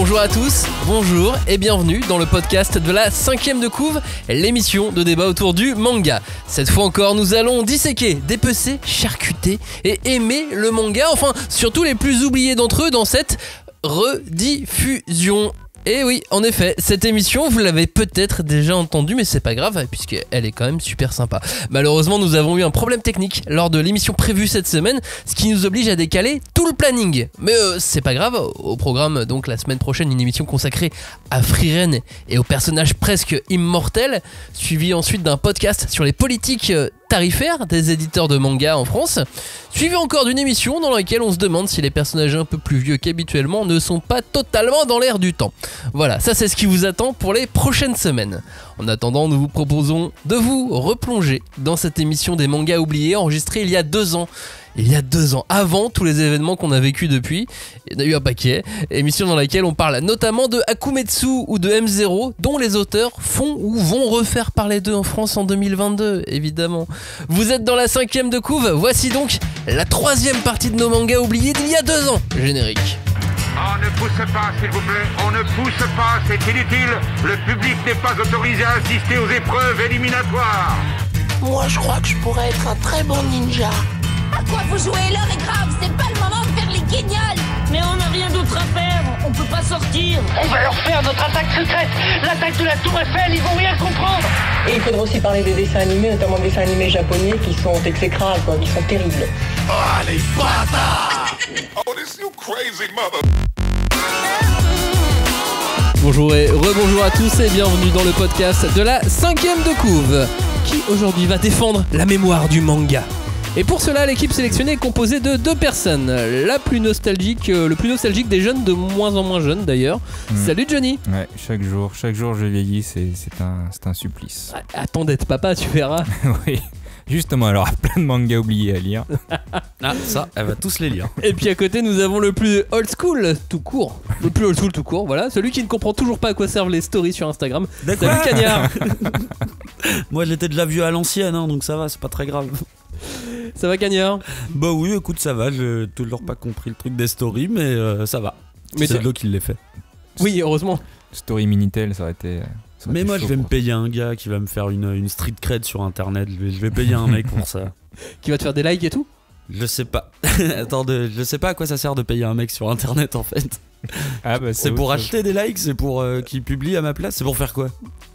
Bonjour à tous, bonjour et bienvenue dans le podcast de la 5ème de couve, l'émission de débat autour du manga. Cette fois encore, nous allons disséquer, dépecer, charcuter et aimer le manga, enfin surtout les plus oubliés d'entre eux dans cette rediffusion. Et oui, en effet, cette émission, vous l'avez peut-être déjà entendue, mais c'est pas grave, puisqu'elle est quand même super sympa. Malheureusement, nous avons eu un problème technique lors de l'émission prévue cette semaine, ce qui nous oblige à décaler tout le planning. Mais c'est pas grave, au programme, donc la semaine prochaine, une émission consacrée à Frieren et aux personnages presque immortels, suivi ensuite d'un podcast sur les politiques tarifaires des éditeurs de manga en France, suivi encore d'une émission dans laquelle on se demande si les personnages un peu plus vieux qu'habituellement ne sont pas totalement dans l'air du temps. Voilà, ça c'est ce qui vous attend pour les prochaines semaines. En attendant, nous vous proposons de vous replonger dans cette émission des mangas oubliés enregistrée il y a 2 ans. Il y a 2 ans, avant tous les événements qu'on a vécu depuis, il y en a eu un paquet, émission dans laquelle on parle notamment de Akumetsu ou de M0, dont les auteurs font ou vont refaire parler d'eux en France en 2022, évidemment. Vous êtes dans la 5ème de couve, voici donc la 3e partie de nos mangas oubliés d'il y a 2 ans. Générique. On ne pousse pas, s'il vous plaît, on ne pousse pas, c'est inutile. Le public n'est pas autorisé à assister aux épreuves éliminatoires. Moi, je crois que je pourrais être un très bon ninja. À quoi vous jouez? L'heure est grave, c'est pas le moment de faire les guignols. Mais on n'a rien d'autre à faire, on peut pas sortir. On va leur faire notre attaque secrète, l'attaque de la Tour Eiffel, ils vont rien comprendre. Et il faudra aussi parler des dessins animés, notamment des dessins animés japonais qui sont exécrables, quoi, qui sont terribles. Oh, les bâtards! Oh, this you crazy mother... Bonjour et rebonjour à tous et bienvenue dans le podcast de la 5ème de couve, qui aujourd'hui va défendre la mémoire du manga. Et pour cela, l'équipe sélectionnée est composée de 2 personnes. Le plus nostalgique des jeunes, de moins en moins jeunes d'ailleurs. Salut Johnny. Ouais, chaque jour je vieillis, c'est un supplice. Attends d'être papa, tu verras. Oui, justement, alors plein de mangas oubliés à lire. Ah, ça, elle va tous les lire. Et puis à côté, nous avons le plus old school tout court. Le plus old school tout court, voilà. Celui qui ne comprend toujours pas à quoi servent les stories sur Instagram. Salut Cagnard. Moi, j'étais déjà vieux à l'ancienne, hein, donc ça va, c'est pas très grave. Ça va Cagnard? Bah oui, écoute, ça va, j'ai toujours pas compris le truc des stories, mais ça va. Mais c'est de l'eau qui les fait. Oui, heureusement. Story Minitel, ça aurait été... Mais moi, je vais me payer un gars qui va me faire une street cred sur internet. Je vais payer un mec pour ça. Qui va te faire des likes et tout? Je sais pas. Attends, je sais pas à quoi ça sert de payer un mec sur internet en fait. Ah bah c'est pour acheter des likes, c'est pour qu'il publie à ma place, c'est pour faire quoi?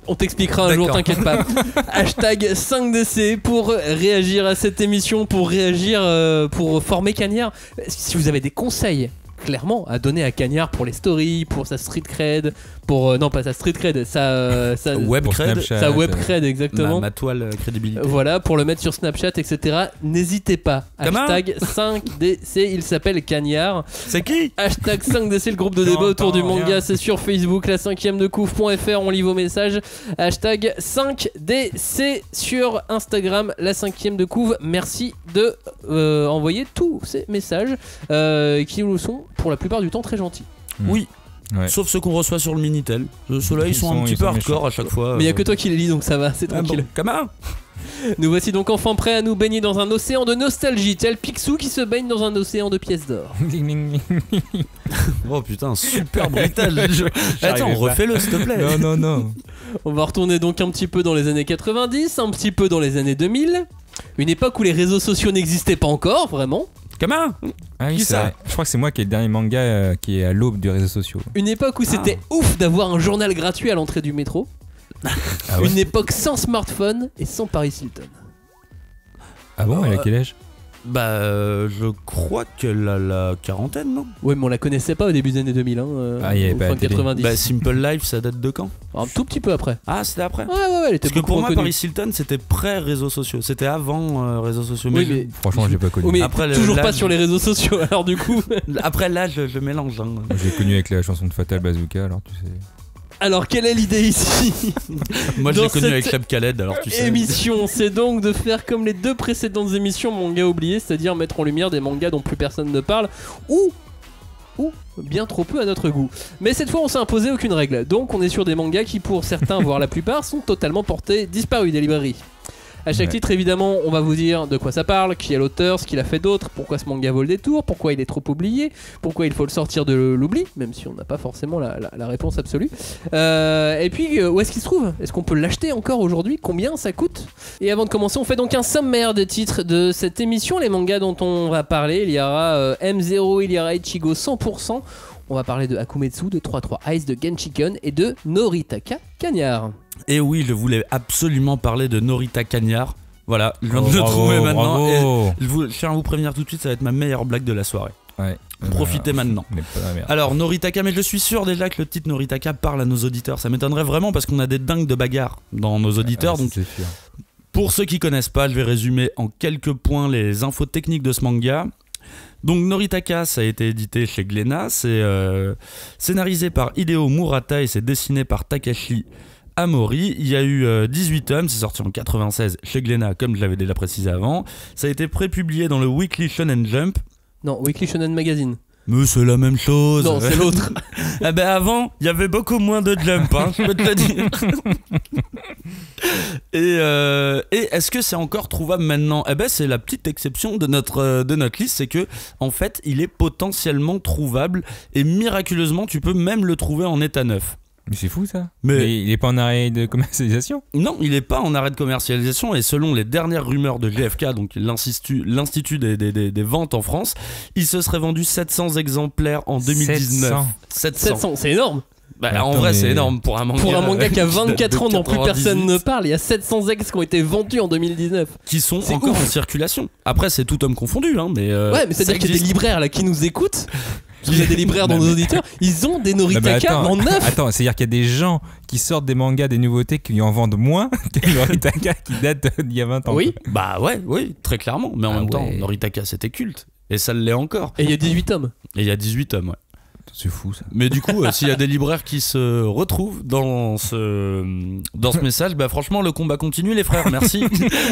On t'expliquera un jour, t'inquiète pas. Hashtag 5DC pour réagir à cette émission, pour réagir, pour former Cagnard. Si vous avez des conseils clairement à donner à Cagnard pour les stories, pour sa street cred, pour non pas sa street cred, sa web cred, sa web cred exactement, ma toile crédibilité. Voilà, pour le mettre sur Snapchat, etc. N'hésitez pas. Hashtag 5DC, il s'appelle Cagnard. C'est qui? Hashtag 5DC, le groupe de débat autour du manga, c'est sur Facebook, la 5ème de couve.fr, on lit vos messages. Hashtag 5DC sur Instagram, la 5ème de couve. Merci de envoyer tous ces messages qui nous sont pour la plupart du temps très gentils. Oui. Ouais. Sauf ceux qu'on reçoit sur le Minitel. Ceux-là, ils sont un petit peu hardcore méchants à chaque fois. Mais il n'y a que toi qui les lis, donc ça va, c'est tranquille. Comment? Nous voici donc enfin prêts à nous baigner dans un océan de nostalgie, tel Picsou qui se baigne dans un océan de pièces d'or. Oh putain, super brutal le jeu. Attends, refais-le s'il te plaît. Non. On va retourner donc un petit peu dans les années 90, un petit peu dans les années 2000. Une époque où les réseaux sociaux n'existaient pas encore, vraiment. Comment? Ah oui, c'est vrai. Je crois que c'est moi qui ai le dernier manga qui est à l'aube des réseaux sociaux. Une époque où c'était ouf d'avoir un journal gratuit à l'entrée du métro. Ah ouais. Une époque sans smartphone et sans Paris Hilton. Ah bon, elle a quel âge? Bah, je crois qu'elle a la quarantaine, non? Ouais, mais on la connaissait pas au début des années 2000, hein. Ah, il y avait pas la télé. 90. Bah, Simple Life, ça date de quand? Un tout petit peu après. Ah, c'était après? Ouais, elle était parce que beaucoup pour moi, reconnue. Paris Hilton, c'était pré-réseaux sociaux. C'était avant réseaux sociaux. Oui, mais franchement, j'ai pas connu. Oui, mais après, toujours pas sur les réseaux sociaux, alors du coup. Après, là, je mélange. Hein. J'ai connu avec la chanson de Fatal Bazooka, alors tu sais. Alors, quelle est l'idée ici? Moi, je l'ai connu avec Club Khaled, alors tu sais. Émission, c'est donc de faire comme les 2 précédentes émissions manga oubliées, c'est-à-dire mettre en lumière des mangas dont plus personne ne parle, ou bien trop peu à notre goût. Mais cette fois, on s'est imposé aucune règle. Donc, on est sur des mangas qui, pour certains, voire la plupart, sont totalement portés disparus des librairies. À chaque titre, évidemment, on va vous dire de quoi ça parle, qui est l'auteur, ce qu'il a fait d'autre, pourquoi ce manga vaut le détour, pourquoi il est trop oublié, pourquoi il faut le sortir de l'oubli, même si on n'a pas forcément la réponse absolue. Et puis, où est-ce qu'il se trouve ? Est-ce qu'on peut l'acheter encore aujourd'hui ? Combien ça coûte ? Et avant de commencer, on fait donc un sommaire des titres de cette émission, les mangas dont on va parler. Il y aura M0, il y aura Ichigo 100%. On va parler de Akumetsu, de 3-3 Ice, de Genshiken et de Noritaka Cagnard. Et oui, je voulais absolument parler de Norita Cagnard. Voilà, je viens de le trouver maintenant. Et je tiens à vous prévenir tout de suite, ça va être ma meilleure blague de la soirée. Ouais. Profitez maintenant. Alors, Noritaka, mais je suis sûr déjà que le titre Noritaka parle à nos auditeurs. Ça m'étonnerait vraiment parce qu'on a des dingues de bagarre dans nos auditeurs. Donc, pour ceux qui connaissent pas, je vais résumer en quelques points les infos techniques de ce manga. Donc Noritaka, ça a été édité chez Glénat, c'est scénarisé par Hideo Murata et c'est dessiné par Takashi Amori. Il y a eu 18 tomes, c'est sorti en 96 chez Glénat, comme je l'avais déjà précisé avant. Ça a été prépublié dans le Weekly Shonen Jump. Non, Weekly Shonen Magazine. Mais c'est la même chose. Non, c'est l'autre. Ah ben avant, il y avait beaucoup moins de Jump, hein, je peux te le dire. Et est-ce que c'est encore trouvable maintenant ? Eh ben c'est la petite exception de notre liste, c'est que en fait, il est potentiellement trouvable et miraculeusement, tu peux même le trouver en état neuf. Mais c'est fou ça. Mais il est pas en arrêt de commercialisation ? Non, il est pas en arrêt de commercialisation et selon les dernières rumeurs de GFK, donc l'Institut des ventes en France, il se serait vendu 700 exemplaires en 2019. 700, c'est énorme. Bah, attends, en vrai, c'est énorme pour un manga. Pour un manga qui a 24 ans dont plus personne ne parle, il y a 700 ex qui ont été vendus en 2019. Qui sont encore en circulation. Après, c'est tout homme confondu, hein, mais. Ouais, mais c'est-à-dire qu'il y a des libraires là qui nous écoutent. Il y a des libraires dans nos auditeurs, ils ont des Noritaka en neuf. Attends, c'est-à-dire qu'il y a des gens qui sortent des mangas, des nouveautés, qui en vendent moins que les Noritaka qui datent d'il y a 20 ans. Oui, bah ouais, oui, très clairement. Mais en même temps, Noritaka c'était culte. Et ça l'est encore. Et il y a 18 tomes. Et il y a 18 tomes, ouais. C'est fou ça. Mais du coup, s'il y a des libraires qui se retrouvent dans ce message, bah franchement, le combat continue, les frères, merci.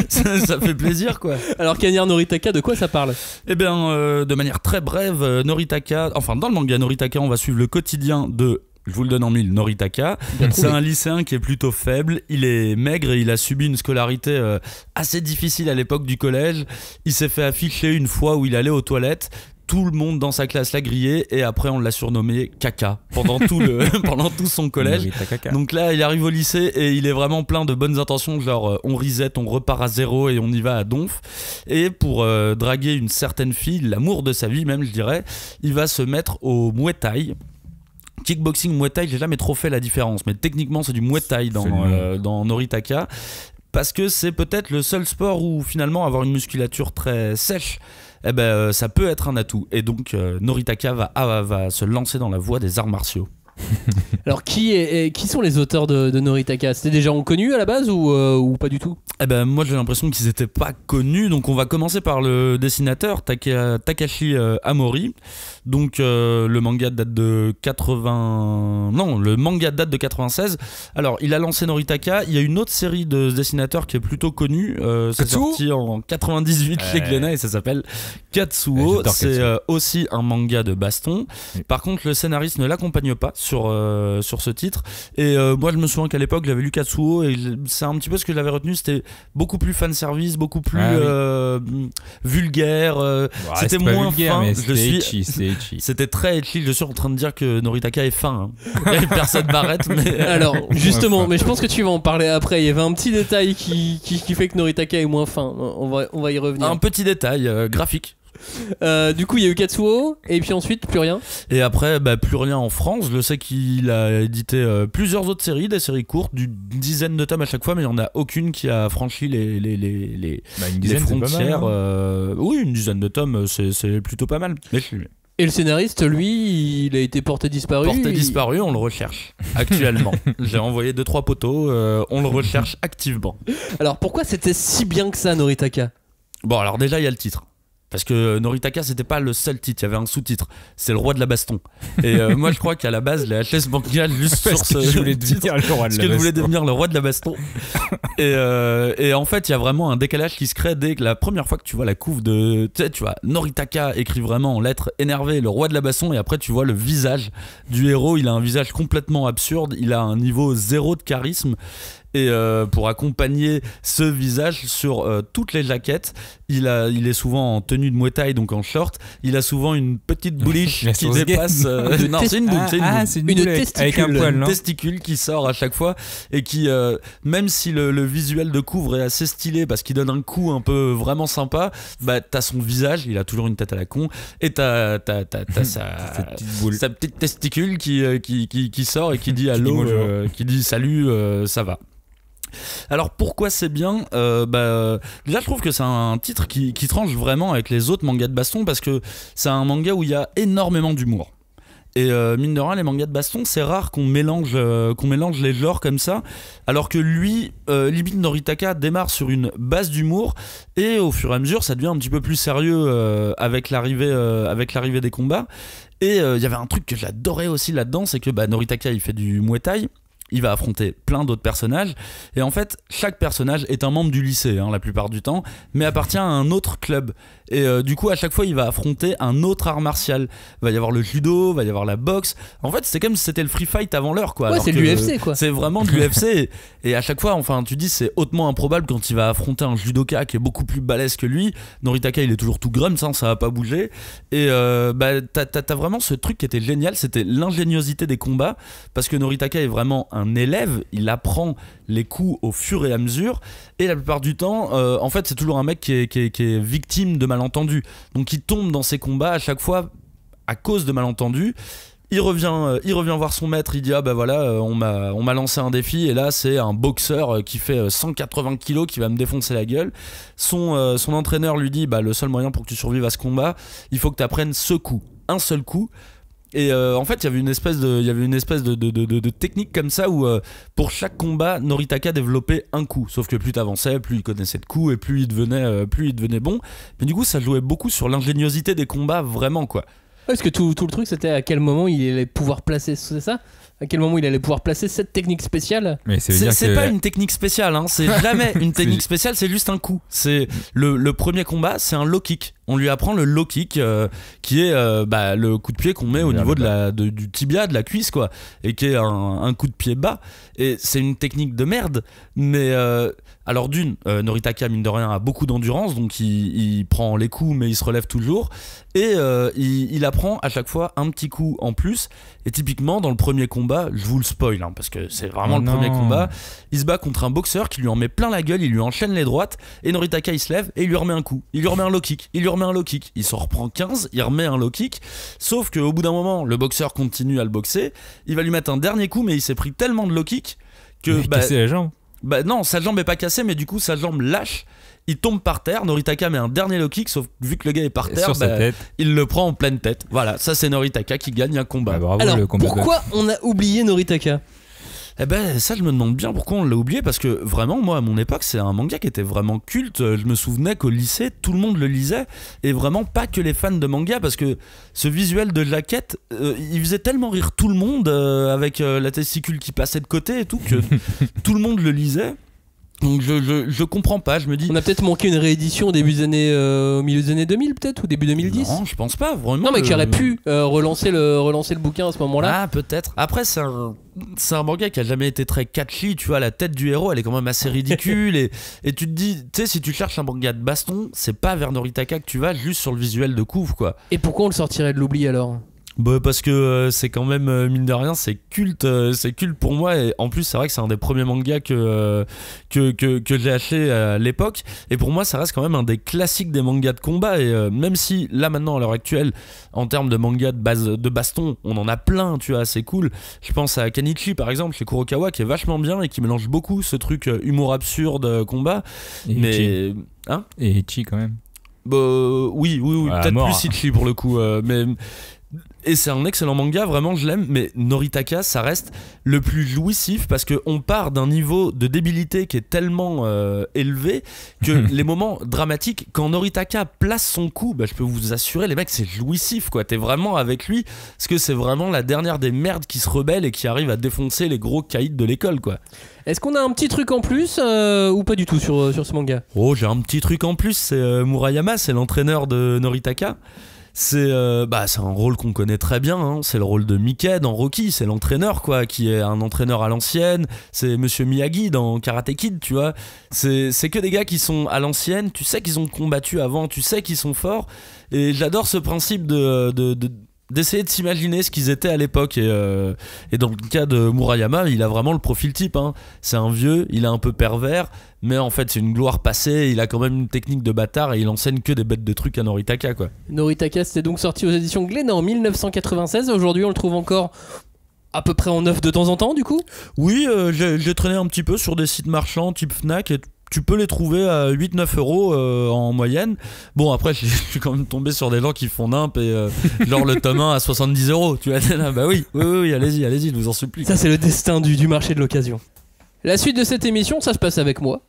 ça fait plaisir, quoi. Alors, Cagnard Noritaka, de quoi ça parle ? Eh bien, de manière très brève, Noritaka, enfin, dans le manga Noritaka, on va suivre le quotidien de. Je vous le donne en mille, Noritaka. C'est un lycéen qui est plutôt faible, il est maigre et il a subi une scolarité assez difficile à l'époque du collège. Il s'est fait afficher une fois où il allait aux toilettes. Tout le monde dans sa classe l'a grillé et après on l'a surnommé Caca pendant tout son collège. Donc là il arrive au lycée et il est vraiment plein de bonnes intentions, genre on reset, on repart à zéro et on y va à donf. Et pour draguer une certaine fille, l'amour de sa vie même je dirais, il va se mettre au Muay Thai. Kickboxing, Muay Thai, j'ai jamais trop fait la différence, mais techniquement c'est du Muay Thai dans Noritaka. Parce que c'est peut-être le seul sport où finalement avoir une musculature très sèche, eh ben, ça peut être un atout. Et donc Noritaka va se lancer dans la voie des arts martiaux. Alors qui sont les auteurs de Noritaka ? C'était des gens connus à la base ou pas du tout ? Eh ben moi j'ai l'impression qu'ils n'étaient pas connus, donc on va commencer par le dessinateur Takashi Amori. Donc le manga date de 96. Alors il a lancé Noritaka, il y a une autre série de dessinateurs qui est plutôt connue, c'est sorti en 98 chez Glénat et ça s'appelle Katsuo. C'est aussi un manga de baston. Par contre le scénariste ne l'accompagne pas sur ce titre et moi je me souviens qu'à l'époque j'avais lu Katsuo et c'est un petit peu ce que j'avais retenu, c'était beaucoup plus fanservice, beaucoup plus vulgaire, c'était moins vulgaire, fin. C'était très etchi, je suis en train de dire que Noritaka est fin, hein. Personne m'arrête mais... Alors justement, mais je pense que tu vas en parler après, il y avait un petit détail qui fait que Noritaka est moins fin, on va y revenir. Un petit détail graphique. Du coup il y a eu Katsuo et puis ensuite plus rien. Et après plus rien en France. Je sais qu'il a édité plusieurs autres séries, des séries courtes d'une dizaine de tomes à chaque fois, mais il n'y en a aucune qui a franchi les frontières. Mal, hein. Oui, une dizaine de tomes, c'est plutôt pas mal. Et le scénariste, lui, il a été porté disparu. Disparu, on le recherche actuellement. J'ai envoyé 2-3 poteaux, on le recherche activement. Alors pourquoi c'était si bien que ça, Noritaka ? Bon, alors déjà il y a le titre. Parce que Noritaka c'était pas le seul titre, il y avait un sous-titre, c'est le roi de la baston. Et moi je crois qu'à la base j'ai acheté ce manga juste sur ce je voulais devenir le roi de la baston. Parce que je voulais devenir le roi de la baston. Et en fait il y a vraiment un décalage qui se crée dès que la première fois que tu vois la couve de... Tu vois Noritaka écrit vraiment en lettres énervées le roi de la baston et après tu vois le visage du héros, il a un visage complètement absurde, il a un niveau 0 de charisme. Et pour accompagner ce visage sur toutes les jaquettes, il est souvent en tenue de Muay Thai, donc en short. Il a souvent une petite bouliche qui dépasse. Non, c'est une boule avec un poil, non ? Testicule qui sort à chaque fois et qui, même si le visuel de couvre est assez stylé parce qu'il donne un coup un peu vraiment sympa, bah t'as son visage, il a toujours une tête à la con, et t'as sa petite testicule qui sort et qui dit allô, qui dit salut, ça va. Alors pourquoi c'est bien déjà je trouve que c'est un titre qui tranche vraiment avec les autres mangas de baston, parce que c'est un manga où il y a énormément d'humour. Et mine de rien, les mangas de baston, c'est rare qu'on mélange les genres comme ça, alors que lui, Libin Noritaka démarre sur une base d'humour, et au fur et à mesure ça devient un petit peu plus sérieux avec l'arrivée des combats. Et il y avait un truc que j'adorais aussi là-dedans, c'est que Noritaka il fait du Muay Thai, il va affronter plein d'autres personnages, et en fait chaque personnage est un membre du lycée la plupart du temps, mais appartient à un autre club, et du coup à chaque fois il va affronter un autre art martial. Il va y avoir le judo, il va y avoir la boxe. En fait c'est comme si c'était le free fight avant l'heure, quoi. Ouais, c'est de l'UFC, quoi. C'est vraiment de l'UFC, et à chaque fois, enfin tu dis c'est hautement improbable quand il va affronter un judoka qui est beaucoup plus balèze que lui. Noritaka il est toujours tout grum, ça va pas bouger, et t'as vraiment ce truc qui était génial, c'était l'ingéniosité des combats, parce que Noritaka est vraiment un élève, il apprend les coups au fur et à mesure, et la plupart du temps en fait c'est toujours un mec qui est victime de malentendus, donc il tombe dans ses combats à chaque fois à cause de malentendus. Il revient voir son maître, il dit on m'a lancé un défi, et là c'est un boxeur qui fait 180 kilos qui va me défoncer la gueule. Son entraîneur lui dit le seul moyen pour que tu survives à ce combat, il faut que tu apprennes ce coup, un seul coup. Et en fait il y avait une espèce de technique comme ça où pour chaque combat Noritaka développait un coup, sauf que plus t'avançais, plus il connaissait de coups, et plus il devenait bon. Mais du coup ça jouait beaucoup sur l'ingéniosité des combats, vraiment, quoi. Parce que tout le truc c'était à quel moment il allait pouvoir placer, c'est ça ? À quel moment il allait pouvoir placer cette technique spéciale ? Mais c'est pas une technique spéciale, c'est jamais une technique spéciale, c'est juste un coup. C'est le premier combat, c'est un low kick. On lui apprend le low kick qui est le coup de pied qu'on met au niveau du tibia, de la cuisse, quoi, et qui est un coup de pied bas. Et c'est une technique de merde, mais alors Noritaka mine de rien a beaucoup d'endurance, donc il prend les coups mais il se relève toujours, et il apprend à chaque fois un petit coup en plus. Et typiquement dans le premier combat, je vous le spoil parce que c'est vraiment premier combat, il se bat contre un boxeur qui lui en met plein la gueule, il lui enchaîne les droites, et Noritaka il se lève et il lui remet un coup, il lui remet un low kick, il s'en reprend 15, il remet un low kick, sauf qu'au bout d'un moment le boxeur continue à le boxer, il va lui mettre un dernier coup, mais il s'est pris tellement de low kick que il a cassé la jambe. Non, sa jambe est pas cassée, mais du coup sa jambe lâche, il tombe par terre, Noritaka met un dernier low kick, sauf que vu que le gars est par terre, il le prend en pleine tête. Voilà, ça c'est Noritaka qui gagne un combat. Bravo, alors pourquoi on a oublié Noritaka ? Ça je me demande bien pourquoi on l'a oublié, parce que vraiment moi à mon époque c'est un manga qui était vraiment culte. Je me souvenais qu'au lycée tout le monde le lisait, et vraiment pas que les fans de manga, parce que ce visuel de jaquette il faisait tellement rire tout le monde avec la testicule qui passait de côté et tout, que tout le monde le lisait. Donc je comprends pas, je me dis... On a peut-être manqué une réédition au milieu des années 2000 peut-être, ou début 2010. Non, je pense pas, vraiment. Non mais qui aurait pu relancer le bouquin à ce moment-là. Ah peut-être. Après c'est un manga qui a jamais été très catchy, tu vois, la tête du héros elle est quand même assez ridicule, et tu te dis, tu sais, si tu cherches un manga de baston, c'est pas vers Noritaka que tu vas, juste sur le visuel de couvre, quoi. Et pourquoi on le sortirait de l'oubli alors ? Parce que c'est quand même, mine de rien, c'est culte pour moi, et en plus c'est vrai que c'est un des premiers mangas que j'ai acheté à l'époque, et pour moi ça reste quand même un des classiques des mangas de combat. Et même si là maintenant à l'heure actuelle en termes de mangas de baston on en a plein, tu vois, c'est cool. Je pense à Kanichi par exemple chez Kurokawa, qui est vachement bien et qui mélange beaucoup ce truc humour absurde combat, et Ichi quand même. Oui, peut-être mort. plus Ichi pour le coup, mais... Et c'est un excellent manga, vraiment je l'aime, mais Noritaka ça reste le plus jouissif, parce qu'on part d'un niveau de débilité qui est tellement élevé que les moments dramatiques, quand Noritaka place son coup, je peux vous assurer les mecs c'est jouissif, quoi. T'es vraiment avec lui, parce que c'est vraiment la dernière des merdes qui se rebellent et qui arrive à défoncer les gros caïds de l'école, quoi. Est-ce qu'on a un petit truc en plus ou pas du tout sur ce manga ? Oh, j'ai un petit truc en plus, c'est Murayama, c'est l'entraîneur de Noritaka. c'est un rôle qu'on connaît très bien, hein. C'est le rôle de Mickey dans Rocky, c'est l'entraîneur quoi, qui est un entraîneur à l'ancienne. C'est Monsieur Miyagi dans Karate Kid, tu vois. C'est que des gars qui sont à l'ancienne, tu sais qu'ils ont combattu avant, tu sais qu'ils sont forts. Et j'adore ce principe d'essayer de s'imaginer ce qu'ils étaient à l'époque. Et dans le cas de Murayama, il a vraiment le profil type, hein. C'est un vieux, il est un peu pervers, mais en fait c'est une gloire passée. Il a quand même une technique de bâtard et il enseigne que des bêtes de trucs à Noritaka quoi. Noritaka, c'était donc sorti aux éditions Glénat en 1996. Aujourd'hui on le trouve encore à peu près en neuf de temps en temps du coup. Oui, j'ai traîné un petit peu sur des sites marchands type Fnac et tu peux les trouver à 8-9 euros en moyenne. Bon, après, je suis quand même tombé sur des gens qui font nimp et genre le tome 1 à 70 euros. Tu vois, là, bah oui, allez-y, je vous en supplie. Ça, c'est le destin du marché de l'occasion. La suite de cette émission, ça se passe avec moi,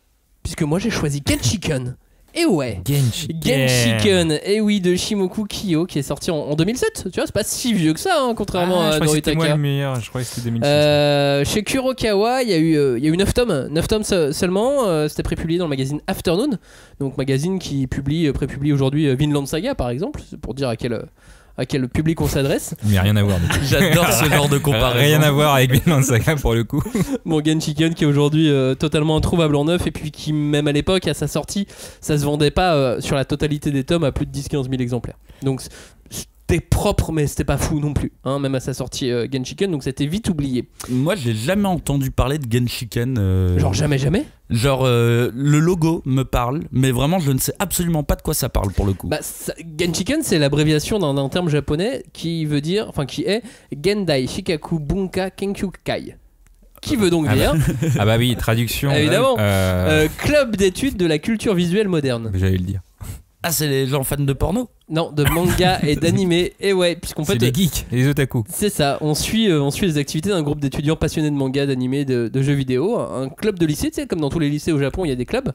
puisque moi j'ai choisi Genshiken. Et ouais, Genshiken, et oui, de Shimoku Kiyo, qui est sorti en 2007. Tu vois, c'est pas si vieux que ça, hein, contrairement à Noritaka. C'était moi le meilleur, je croyais que c'était 2006. Chez Kurokawa, il y a eu 9 tomes. 9 tomes seulement. C'était prépublié dans le magazine Afternoon, donc magazine qui prépublie aujourd'hui Vinland Saga, par exemple, c'est pour dire à quel public on s'adresse. Mais rien à voir. J'adore ce genre de comparaison. Rien à voir avec Vinland Saga pour le coup. Bon, Genshiken qui est aujourd'hui totalement introuvable en neuf et puis qui même à l'époque à sa sortie ça se vendait pas sur la totalité des tomes à plus de 10-15 000 exemplaires. Donc c'était propre mais c'était pas fou non plus, hein, même à sa sortie Genshiken, donc c'était vite oublié. Moi j'ai jamais entendu parler de Genshiken. Genre jamais. Genre le logo me parle, mais vraiment je ne sais absolument pas de quoi ça parle pour le coup. Genshiken c'est l'abréviation d'un terme japonais qui est Gendai Shikaku Bunka Kenkyukai. Qui veut donc dire Ah bah oui, traduction. Évidemment. Club d'études de la culture visuelle moderne. J'allais le dire. Ah, c'est les gens fans de porno? Non, de manga et d'anime. Et ouais, puisqu'en fait. C'est les geeks, les otaku. C'est ça, on suit les activités d'un groupe d'étudiants passionnés de manga, d'anime, de jeux vidéo. Un club de lycée, tu sais, comme dans tous les lycées au Japon, il y a des clubs.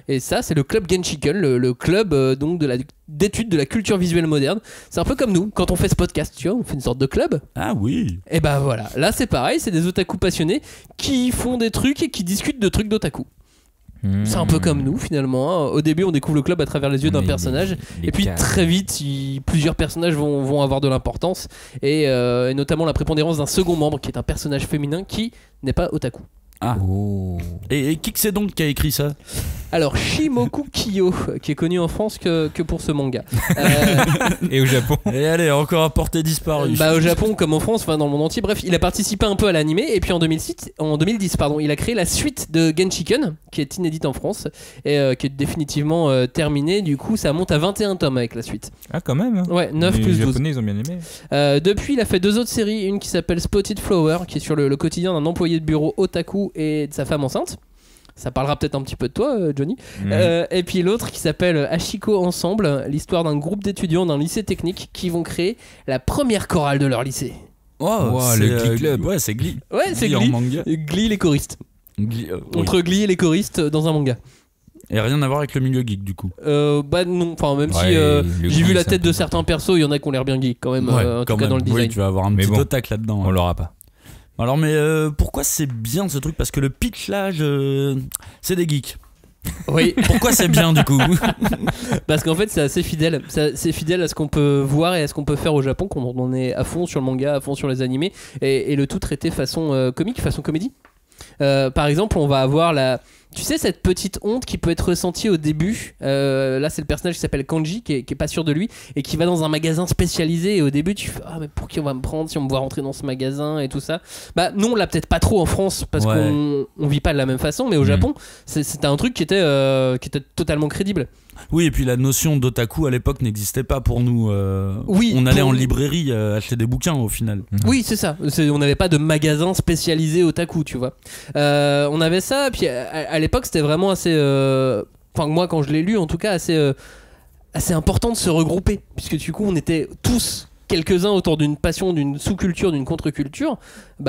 Et ça, c'est le club Genshiken, le club donc d'études de la culture visuelle moderne. C'est un peu comme nous, quand on fait ce podcast, tu vois, on fait une sorte de club. Ah oui. Et bah voilà, là c'est pareil, c'est des otaku passionnés qui font des trucs et qui discutent de trucs d'otaku. C'est un peu comme nous finalement. Au début on découvre le club à travers les yeux d'un personnage et puis très vite plusieurs personnages vont avoir de l'importance et notamment la prépondérance d'un second membre qui est un personnage féminin qui n'est pas otaku. Ah. Oh. Et qui c'est donc qui a écrit ça? Alors Shimoku Kiyo, qui est connu en France que pour ce manga. Et au Japon. Et allez, encore un porté disparu. Au Japon comme en France, enfin dans le monde entier. Bref, il a participé un peu à l'anime et puis en 2010, il a créé la suite de Genshiken, qui est inédite en France et qui est définitivement terminée. Du coup, ça monte à 21 tomes avec la suite. Ah quand même. Ouais, 9 les plus 12. Les Japonais, ils ont bien aimé. Depuis, il a fait 2 autres séries, une qui s'appelle Spotted Flower, qui est sur le quotidien d'un employé de bureau otaku et de sa femme enceinte. Ça parlera peut-être un petit peu de toi, Johnny. Et puis l'autre qui s'appelle Ashiko Ensemble, l'histoire d'un groupe d'étudiants d'un lycée technique qui vont créer la première chorale de leur lycée. Oh, c'est le Glee Club. Ouais, c'est Glee. Ouais, c'est Glee. En manga. Glee, les choristes. Entre Glee et les choristes dans un manga. Et rien à voir avec le milieu geek du coup. Non, enfin même si j'ai vu la tête de certains persos, il y en a qui ont l'air bien geek quand même, en tout cas dans le design. Oui, tu vas avoir un petit otac là-dedans. On l'aura pas. Alors mais pourquoi c'est bien ce truc? Parce que le pitch là, c'est des geeks. Oui. Pourquoi c'est bien du coup? Parce qu'en fait c'est assez fidèle. C'est fidèle à ce qu'on peut voir et à ce qu'on peut faire au Japon quand on est à fond sur le manga, à fond sur les animés et le tout traité façon comique, façon comédie. Par exemple, on va avoir tu sais, cette petite honte qui peut être ressentie au début. Là, c'est le personnage qui s'appelle Kanji, qui est pas sûr de lui et qui va dans un magasin spécialisé. Et au début, tu fais mais pour qui on va me prendre si on me voit rentrer dans ce magasin et tout ça. Non, on l'a peut-être pas trop en France parce qu'on vit pas de la même façon. Mais au Japon, c'était un truc qui était totalement crédible. Oui, et puis la notion d'otaku à l'époque n'existait pas pour nous. Oui, on allait en librairie acheter des bouquins au final. Oui, c'est ça. On n'avait pas de magasin spécialisé otaku, tu vois. On avait ça, puis à l'époque c'était vraiment assez. Enfin, moi quand je l'ai lu, en tout cas, assez important de se regrouper, puisque du coup on était tous quelques-uns autour d'une passion, d'une sous-culture, d'une contre-culture.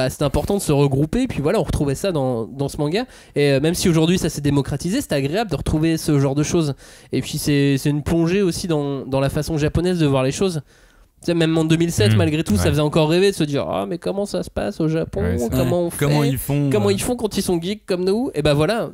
C'était important de se regrouper, puis voilà, on retrouvait ça dans ce manga. Et même si aujourd'hui ça s'est démocratisé, c'était agréable de retrouver ce genre de choses. Et puis c'est une plongée aussi dans la façon japonaise de voir les choses. sais, même en 2007, malgré tout, ça faisait encore rêver de se dire mais comment ça se passe au Japon, comment on fait, comment ils font quand ils sont geeks comme nous. Et ben voilà,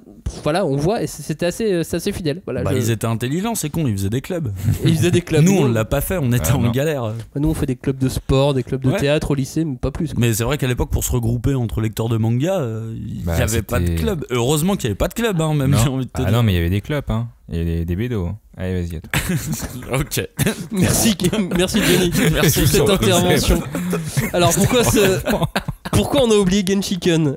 on voit, et c'était assez fidèle. Voilà, ils étaient intelligents, c'est con, ils faisaient des clubs. Et ils faisaient des clubs. Nous, on l'a pas fait, on était en galère. Nous, on fait des clubs de sport, des clubs de théâtre au lycée, mais pas plus. Mais c'est vrai qu'à l'époque, pour se regrouper entre lecteurs de manga, il n'y avait pas de club. Heureusement qu'il n'y avait pas de club, même, j'ai envie de te dire. Non, mais il y avait des clubs, il y avait des bédos. Allez, vas-y, attends. Ok. Merci Johnny. Merci pour cette intervention. Alors pourquoi on a oublié Genshiken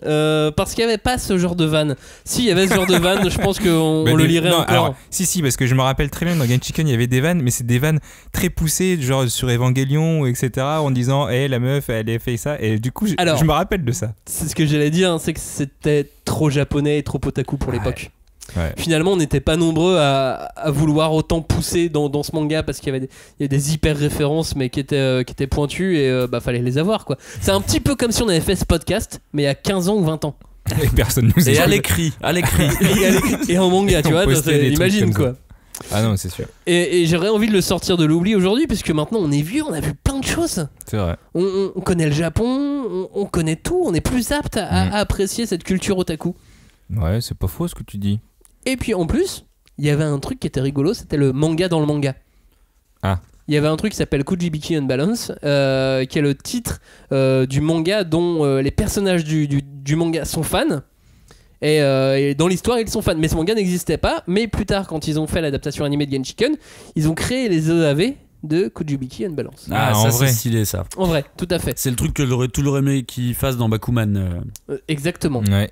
parce qu'il n'y avait pas ce genre de vanne. Si, il y avait ce genre de vanne, je pense qu'on le lirait encore. Alors, si, parce que je me rappelle très bien, dans Genshiken, il y avait des vannes, mais c'est des vannes très poussées, genre sur Evangelion, etc., en disant la meuf, elle a fait ça, et du coup, je me rappelle de ça. C'est ce que j'allais dire, c'est que c'était trop japonais et trop otaku pour l'époque. Ouais. Finalement, on n'était pas nombreux à vouloir autant pousser dans ce manga parce qu'il y avait des hyper références, mais qui étaient pointues, et fallait les avoir, quoi. C'est un petit peu comme si on avait fait ce podcast, mais il y a 15 ans ou 20 ans. Et personne nous et à l'écrit. Et en manga, tu vois, imagine, quoi. Ah non, c'est sûr. Et j'aurais envie de le sortir de l'oubli aujourd'hui, parce que maintenant on est vieux, on a vu plein de choses. C'est vrai. On connaît le Japon, on connaît tout, on est plus apte à apprécier cette culture otaku. Ouais, c'est pas faux ce que tu dis. Et puis en plus, il y avait un truc qui était rigolo, c'était le manga dans le manga. Ah. Il y avait un truc qui s'appelle Kujibiki Unbalance, qui est le titre du manga dont les personnages du manga sont fans. Et dans l'histoire, ils sont fans. Mais ce manga n'existait pas. Mais plus tard, quand ils ont fait l'adaptation animée de Genshiken, ils ont créé les OAV de Kujibiki Unbalance. Ah, ça c'est stylé, ça. En vrai, tout à fait. C'est le truc que j'aurais tout aimé qu'ils fassent dans Bakuman. Exactement. Ouais.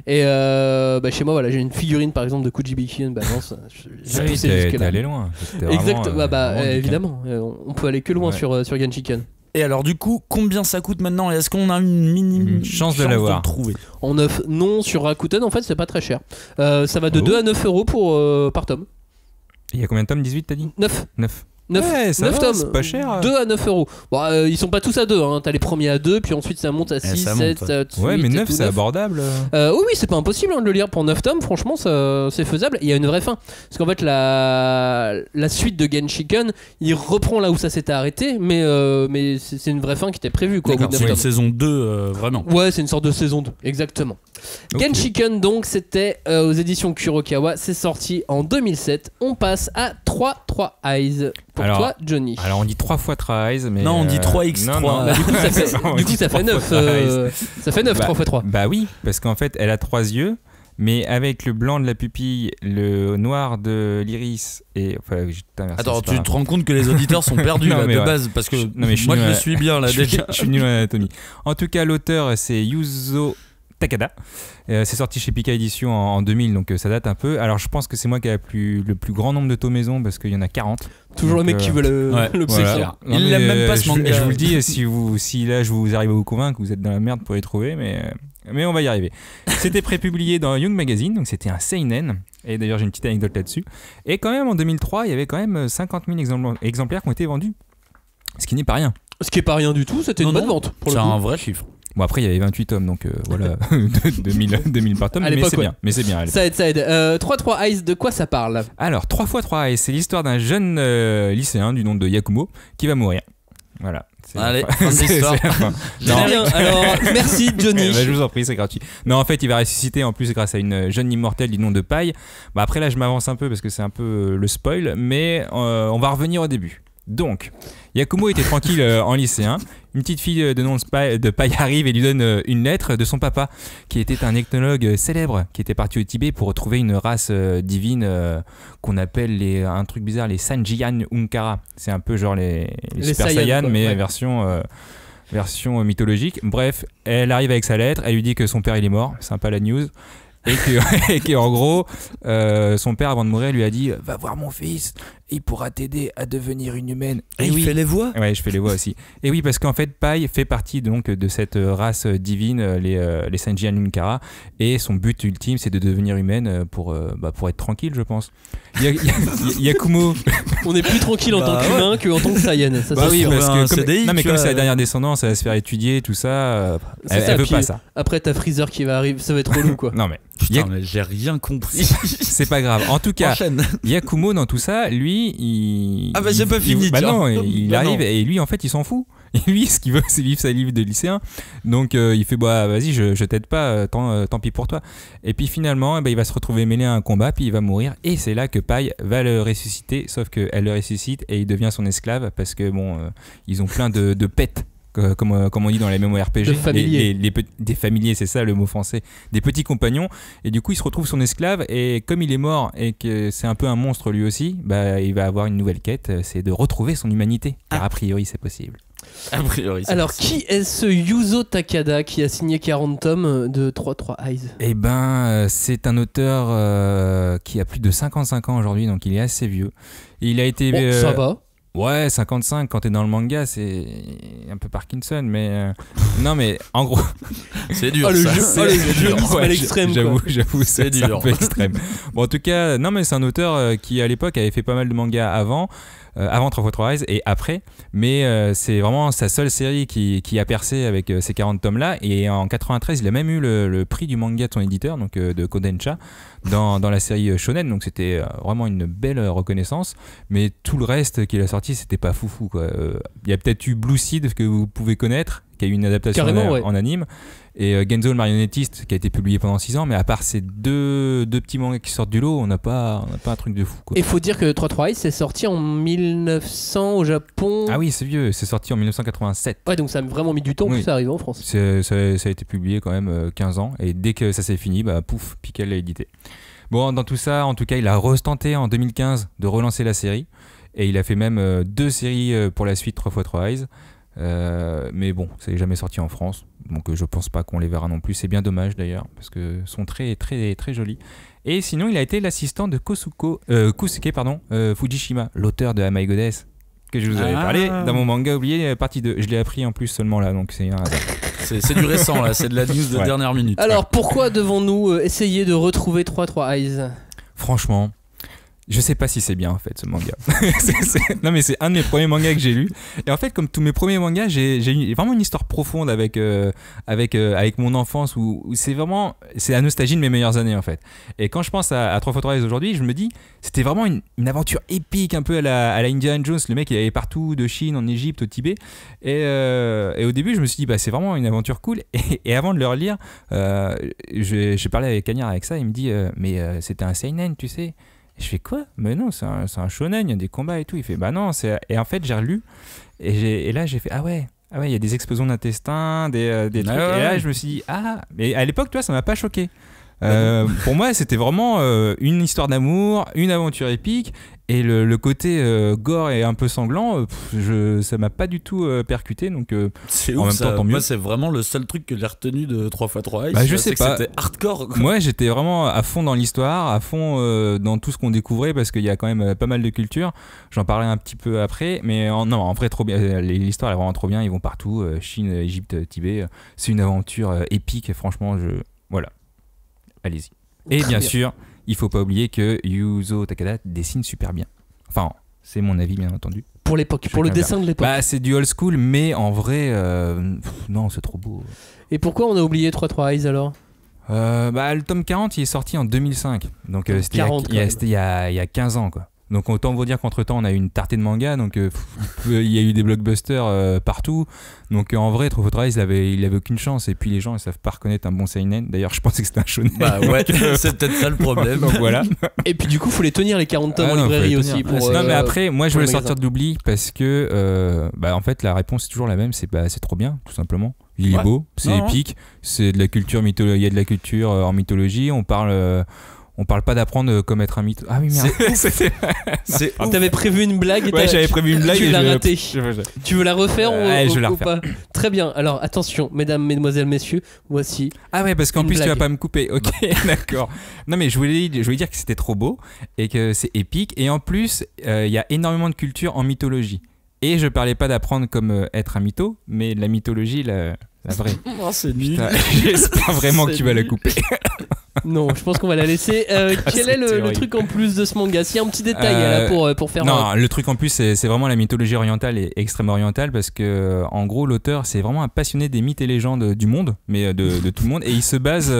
Et chez moi, voilà, j'ai une figurine par exemple de Kujibiki Unbalance. J'ai poussé jusque là. T'es allé loin. Exactement. Évidemment, on peut aller que loin sur Genshiken. Et alors du coup, combien ça coûte maintenant? Est-ce qu'on a une minime chance de l'avoir le trouver? En 9, non, sur Rakuten en fait c'est pas très cher. Ça va de 2 à 9 euros par tome. Il y a combien de tomes? 18 t'as dit? 9. 9 tomes, c'est pas cher. 2 à 9 euros. Bon, ils sont pas tous à 2, t'as les premiers à 2, puis ensuite ça monte à 6, 7, 8. Ouais, mais 9 c'est abordable. Oui, c'est pas impossible de le lire pour 9 tomes, franchement, c'est faisable. Il y a une vraie fin. Parce qu'en fait, la suite de Genshiken, il reprend là où ça s'était arrêté, mais c'est une vraie fin qui était prévue, quoi. C'est une saison 2, vraiment. Ouais, c'est une sorte de saison 2, exactement. Okay. Genshiken, donc, c'était aux éditions Kurokawa, c'est sorti en 2007. On passe à 3 Eyes. Pour toi, Johnny. Alors on dit 3 fois 3 Eyes, mais. Non, on dit 3x3. Non. Bah, du coup, ça fait 9. Ça fait 9, 3 fois 3. Bah oui, parce qu'en fait, elle a 3 yeux, mais avec le blanc de la pupille, le noir de l'iris et. Enfin, attends, tu te rends compte que les auditeurs sont perdus là, de base, parce que moi je le suis bien là déjà. Je suis nul en anatomie. En tout cas, l'auteur, c'est Yuzo Takada. C'est sorti chez Pika Édition en 2000, donc ça date un peu. Alors je pense que c'est moi qui ai le plus grand nombre de tomaisons parce qu'il y en a 40. Toujours donc, le mec qui veut l'obsession. Il l'aime même pas ce manga. Je vous le dis, si là je vous arrive à vous convaincre, vous êtes dans la merde pour les trouver, mais on va y arriver. C'était prépublié dans Young Magazine, donc c'était un seinen. Et d'ailleurs j'ai une petite anecdote là-dessus. Et quand même en 2003, il y avait quand même 50 000 exemplaires qui ont été vendus. Ce qui n'est pas rien. Ce qui n'est pas rien du tout, c'était une bonne vente. C'est un vrai chiffre. Bon, après il y avait 28 tomes, donc voilà, 2000 par tome, mais c'est bien. Mais c'est bien. Ça aide. 3 Eyes, de quoi ça parle? Alors 3 x 3 Eyes, c'est l'histoire d'un jeune lycéen du nom de Yakumo qui va mourir. Voilà. Allez, fin de l'histoire. Très bien, alors merci Johnny. Je vous en prie, c'est gratuit. Non, en fait, il va ressusciter en plus grâce à une jeune immortelle du nom de Pai. Bah, après là, je m'avance un peu parce que c'est un peu le spoil, mais on va revenir au début. Donc, Yakumo était tranquille en lycéen. Une petite fille de nom de Pai arrive et lui donne une lettre de son papa, qui était un ethnologue célèbre, qui était parti au Tibet pour retrouver une race divine qu'on appelle un truc bizarre, les Sanjiyan Unkara. C'est un peu genre les Super Saiyan, mais ouais. version mythologique. Bref, elle arrive avec sa lettre, elle lui dit que son père il est mort, sympa la news. Et qu'en gros, son père avant de mourir lui a dit va voir mon fils, il pourra t'aider à devenir une humaine. Et il fait les voix. Ouais, je fais les voix aussi. Et oui, parce qu'en fait, Pai fait partie donc de cette race divine, les Sanjiyan Unkara, et son but ultime, c'est de devenir humaine pour être tranquille, je pense. Yakumo. On est plus tranquille en tant qu'humain qu'en tant que Saiyan. Ça, oui, parce que comme c'est la dernière descendance, elle va se faire étudier, tout ça. Elle veut pas ça. Après, t'as Freezer qui va arriver, ça va être relou, quoi. Non mais. Putain, mais j'ai rien compris. C'est pas grave. En tout cas, Yakumo dans tout ça, lui, lui, il. Ah bah j'ai pas fini. Bah tiens. non, il Bah arrive non. et lui, en fait, il s'en fout. Et lui, ce qu'il veut, c'est vivre sa vie de lycéen. Donc il fait bah vas-y, je t'aide pas, tant pis pour toi. Et puis finalement, il va se retrouver mêlé à un combat, puis il va mourir. Et c'est là que Paille va le ressusciter, sauf qu'elle le ressuscite et il devient son esclave parce que ils ont plein de pets. Comme on dit dans les MMORPG, De familiers. des familiers, c'est ça le mot français, des petits compagnons, et du coup il se retrouve son esclave, et comme il est mort et que c'est un peu un monstre lui aussi, il va avoir une nouvelle quête, c'est de retrouver son humanité, car a priori c'est possible. A priori. c'est Alors, possible. qui est ce Yuzo Takada qui a signé 40 tomes de 3 Eyes? Eh ben, c'est un auteur qui a plus de 55 ans aujourd'hui, donc il est assez vieux. Il a été... Ça va. Ouais, 55 quand t'es dans le manga, c'est un peu Parkinson, mais non, mais en gros, C'est dur. Ah, le ça. jeu- C'est ah, le dur. jeu- à l'extrême, j'avoue, C'est c'est dur. un peu extrême. Bon, en tout cas, non, mais c'est un auteur qui à l'époque avait fait pas mal de mangas avant 3x3 Eyes et après, mais c'est vraiment sa seule série qui a percé avec ces 40 tomes là, et en 93 il a même eu le prix du manga de son éditeur, donc de Kodansha, dans la série Shonen, donc c'était vraiment une belle reconnaissance. Mais tout le reste qu'il a sorti, c'était pas foufou quoi. Il y a peut-être eu Blue Seed que vous pouvez connaître, qui a eu une adaptation Carrément, ouais. en anime, et Genzo le marionnettiste qui a été publié pendant 6 ans, mais à part ces deux petits mangas qui sortent du lot, on n'a pas un truc de fou quoi. Et faut dire que 3 Eyes c'est sorti en 1900 au Japon. Ah oui, c'est vieux, c'est sorti en 1987. Ouais, donc ça a vraiment mis du temps Oui. pour ça arriver en France. Ça a été publié quand même 15 ans, et dès que ça s'est fini, pouf, Pickel l'a édité. Bon, dans tout ça, en tout cas, il a retenté en 2015 de relancer la série, et il a fait même 2 séries pour la suite 3x3 Eyes. Mais bon, c'est jamais sorti en France, donc je pense pas qu'on les verra non plus. C'est bien dommage d'ailleurs, parce que sont très très très jolis. Et sinon, il a été l'assistant de Kosuke Fujishima, l'auteur de Amai Goddess, que je vous avais parlé dans mon manga oublié partie 2. Je l'ai appris en plus seulement là, donc c'est un hasard. C'est du récent là, c'est de la news de Ouais. dernière minute. Alors pourquoi devons-nous essayer de retrouver 3 Eyes? Franchement, je sais pas si c'est bien en fait ce manga. Non mais c'est un de mes premiers mangas que j'ai lu. Et en fait, comme tous mes premiers mangas, j'ai eu vraiment une histoire profonde avec mon enfance où c'est la nostalgie de mes meilleures années en fait. Et quand je pense à 3x3 Eyes aujourd'hui, je me dis c'était vraiment une aventure épique, un peu à la Indiana Jones. Le mec il allait partout, de Chine, en Égypte, au Tibet. Et au début je me suis dit c'est vraiment une aventure cool. Et avant de le relire, j'ai parlé avec Cagnard avec ça. Il me dit mais c'était un seinen, tu sais. Et je fais quoi? Mais non, c'est un shonen, il y a des combats et tout. Il fait bah non, et en fait j'ai relu et là j'ai fait ah ouais, il y a des explosions d'intestins, des trucs. ouais. Et là je me suis dit mais à l'époque tu vois ça m'a pas choqué. Pour moi c'était vraiment une histoire d'amour, une aventure épique, et le côté gore et un peu sanglant, ça m'a pas du tout percuté, donc C'est en ouf, même temps, ça. tant mieux. Moi, c'est vraiment le seul truc que j'ai retenu de 3x3 Eyes. Bah, je sais c'est que pas. C'était hardcore. Quoi. moi j'étais vraiment à fond dans l'histoire, à fond dans tout ce qu'on découvrait, parce qu'il y a quand même pas mal de culture. J'en parlerai un petit peu après, mais en vrai trop bien. L'histoire elle est vraiment trop bien, ils vont partout, Chine, Égypte, Tibet. C'est une aventure épique, franchement voilà, allez-y. Et Très bien bien. sûr, il faut pas oublier que Yuzo Takada dessine super bien. Enfin, c'est mon avis bien entendu. Pour l'époque, pour le Chacun dessin de l'époque. C'est du old school, mais en vrai, non, c'est trop beau. Et pourquoi on a oublié 3 Eyes alors? Le tome 40 il est sorti en 2005, donc c'était 40 quand même. il y a 15 ans quoi. Donc autant vous dire qu'entre temps on a eu une tartée de manga, donc il y a eu des blockbusters partout. Donc en vrai 3x3 Eyes il avait aucune chance, et puis les gens ils savent pas reconnaître un bon seinen. D'ailleurs je pensais que c'était un shonen. Bah ouais, c'est peut-être ça le problème. Donc voilà. Et puis du coup, faut les tenir les 40 tomes en Non, faut librairie les aussi. tenir. Pour, Non mais après moi je pour veux le le sortir magasin. de l'oubli parce que en fait la réponse est toujours la même, c'est trop bien tout simplement. Il est beau, c'est Non. épique, c'est de la culture il y a de la culture en mythologie, on parle pas d'apprendre comme être un mytho. Ah oui merde. C'est ouf. T'avais prévu une blague et Ouais, j'avais prévu une blague tu et l'as je- ratée. Tu veux la refaire Ouais, ou, je vais la ou refaire. pas? Très bien. Alors attention, mesdames, mesdemoiselles, messieurs, voici. Ah ouais, parce qu'en Une plus tu blague. vas pas me couper. Ok, d'accord. Non mais je voulais dire que c'était trop beau et que c'est épique, et en plus il y a énormément de culture en mythologie. Et je parlais pas d'apprendre comme être un mytho, mais de la mythologie la vraie. Oh, c'est nul. Putain, j'espère vraiment que C'est tu vas la nul. couper. Non, je pense qu'on va la laisser. Quel est le horrible. truc en plus de ce manga? S'il y a un petit détail là pour faire. Non, le truc en plus, c'est vraiment la mythologie orientale et extrême orientale, parce que en gros, l'auteur, c'est vraiment un passionné des mythes et légendes du monde, mais de tout le monde, et il se base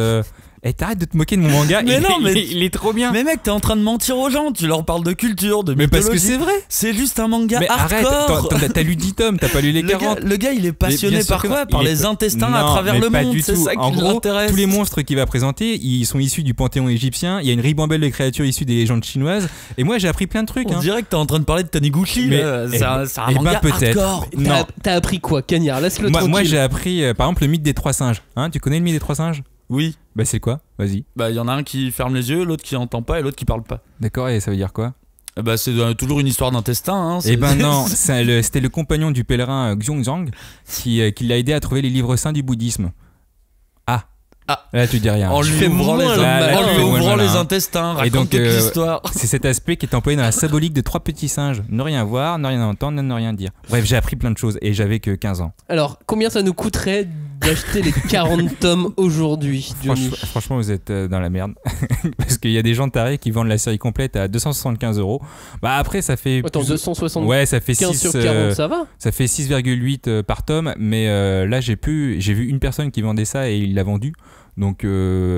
t'arrêtes de te moquer de mon manga. Mais non, mais il est trop bien. Mais mec, t'es en train de mentir aux gens. Tu leur parles de culture, de mais mythologie. parce que c'est vrai. C'est juste un manga mais hardcore. Arrête, t'as lu 10 tomes, t'as pas lu les 40. Le gars, il est passionné par quoi? Par les intestins à travers le monde. C'est ça qui l'intéresse. Tous les monstres qu'il va présenter, ils sont issus du panthéon égyptien. Il y a une ribambelle de créatures issues des légendes chinoises. Et moi, j'ai appris plein de trucs. On dirait que t'es en train de parler de Taniguchi. C'est un manga hardcore. T'as appris quoi, Cagnard? Laisse-le tranquille. Moi, j'ai appris, par exemple, le mythe des 3 singes. Tu connais le mythe des 3 singes? Oui. Bah, c'est quoi? Vas-y. Bah, il y en a un qui ferme les yeux, l'autre qui entend pas et l'autre qui parle pas. D'accord, et ça veut dire quoi? Bah, c'est toujours une histoire d'intestin. Eh ben non, c'était le compagnon du pèlerin Xuanzang qui l'a aidé à trouver les livres saints du bouddhisme. Là, tu dis rien. En lui ouvrant les intestins, raconte toute l'histoire. C'est cet aspect qui est employé dans la symbolique de 3 petits singes. Ne rien voir, ne rien entendre, ne rien dire. Bref, j'ai appris plein de choses et j'avais que 15 ans. Alors, combien ça nous coûterait d'acheter les 40 tomes aujourd'hui, Johnny? Franchement, vous êtes dans la merde. Parce qu'il y a des gens tarés qui vendent la série complète à 275 €. Bah après, ça fait... Attends, 275 ouais, ça fait 6 sur 40, ça va? Ça fait 6,8 par tome. Mais là, j'ai vu une personne qui vendait ça et il l'a vendu. Donc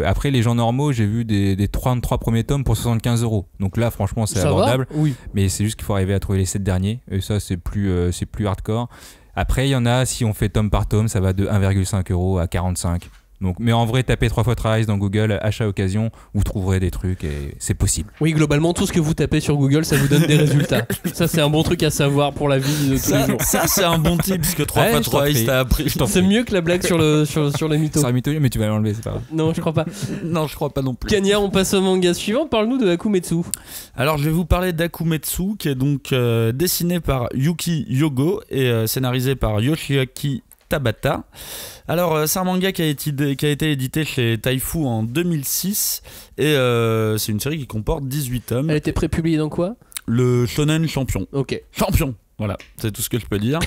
après les gens normaux, j'ai vu des 33 premiers tomes pour 75 €. Donc là franchement c'est abordable. Oui. Mais c'est juste qu'il faut arriver à trouver les 7 derniers. Et ça c'est plus hardcore. Après il y en a, si on fait tome par tome, ça va de 1,5 € à 45. Donc, mais en vrai, tapez 3 fois Trice dans Google, achat occasion, vous trouverez des trucs et c'est possible. Oui, globalement, tout ce que vous tapez sur Google, ça vous donne des résultats. Ça, c'est un bon truc à savoir pour la vie de tous les jours. Ça, c'est un bon tip, parce que 3 fois Trice, t'as appris. C'est mieux que la blague sur les mythos. C'est un mytho, mais tu vas l'enlever, c'est pas grave. Non, je crois pas. Non, je crois pas non plus. Cagnard, on passe au manga suivant. Parle-nous de Akumetsu. Alors, je vais vous parler d'Akumetsu, qui est donc dessiné par Yuki Yogo et scénarisé par Yoshiaki Tabata. Alors c'est un manga qui a été édité chez Taifu en 2006 et c'est une série qui comporte 18 tomes. Elle était prépubliée dans quoi? Le Shonen Champion. Ok. Champion, voilà, c'est tout ce que je peux dire.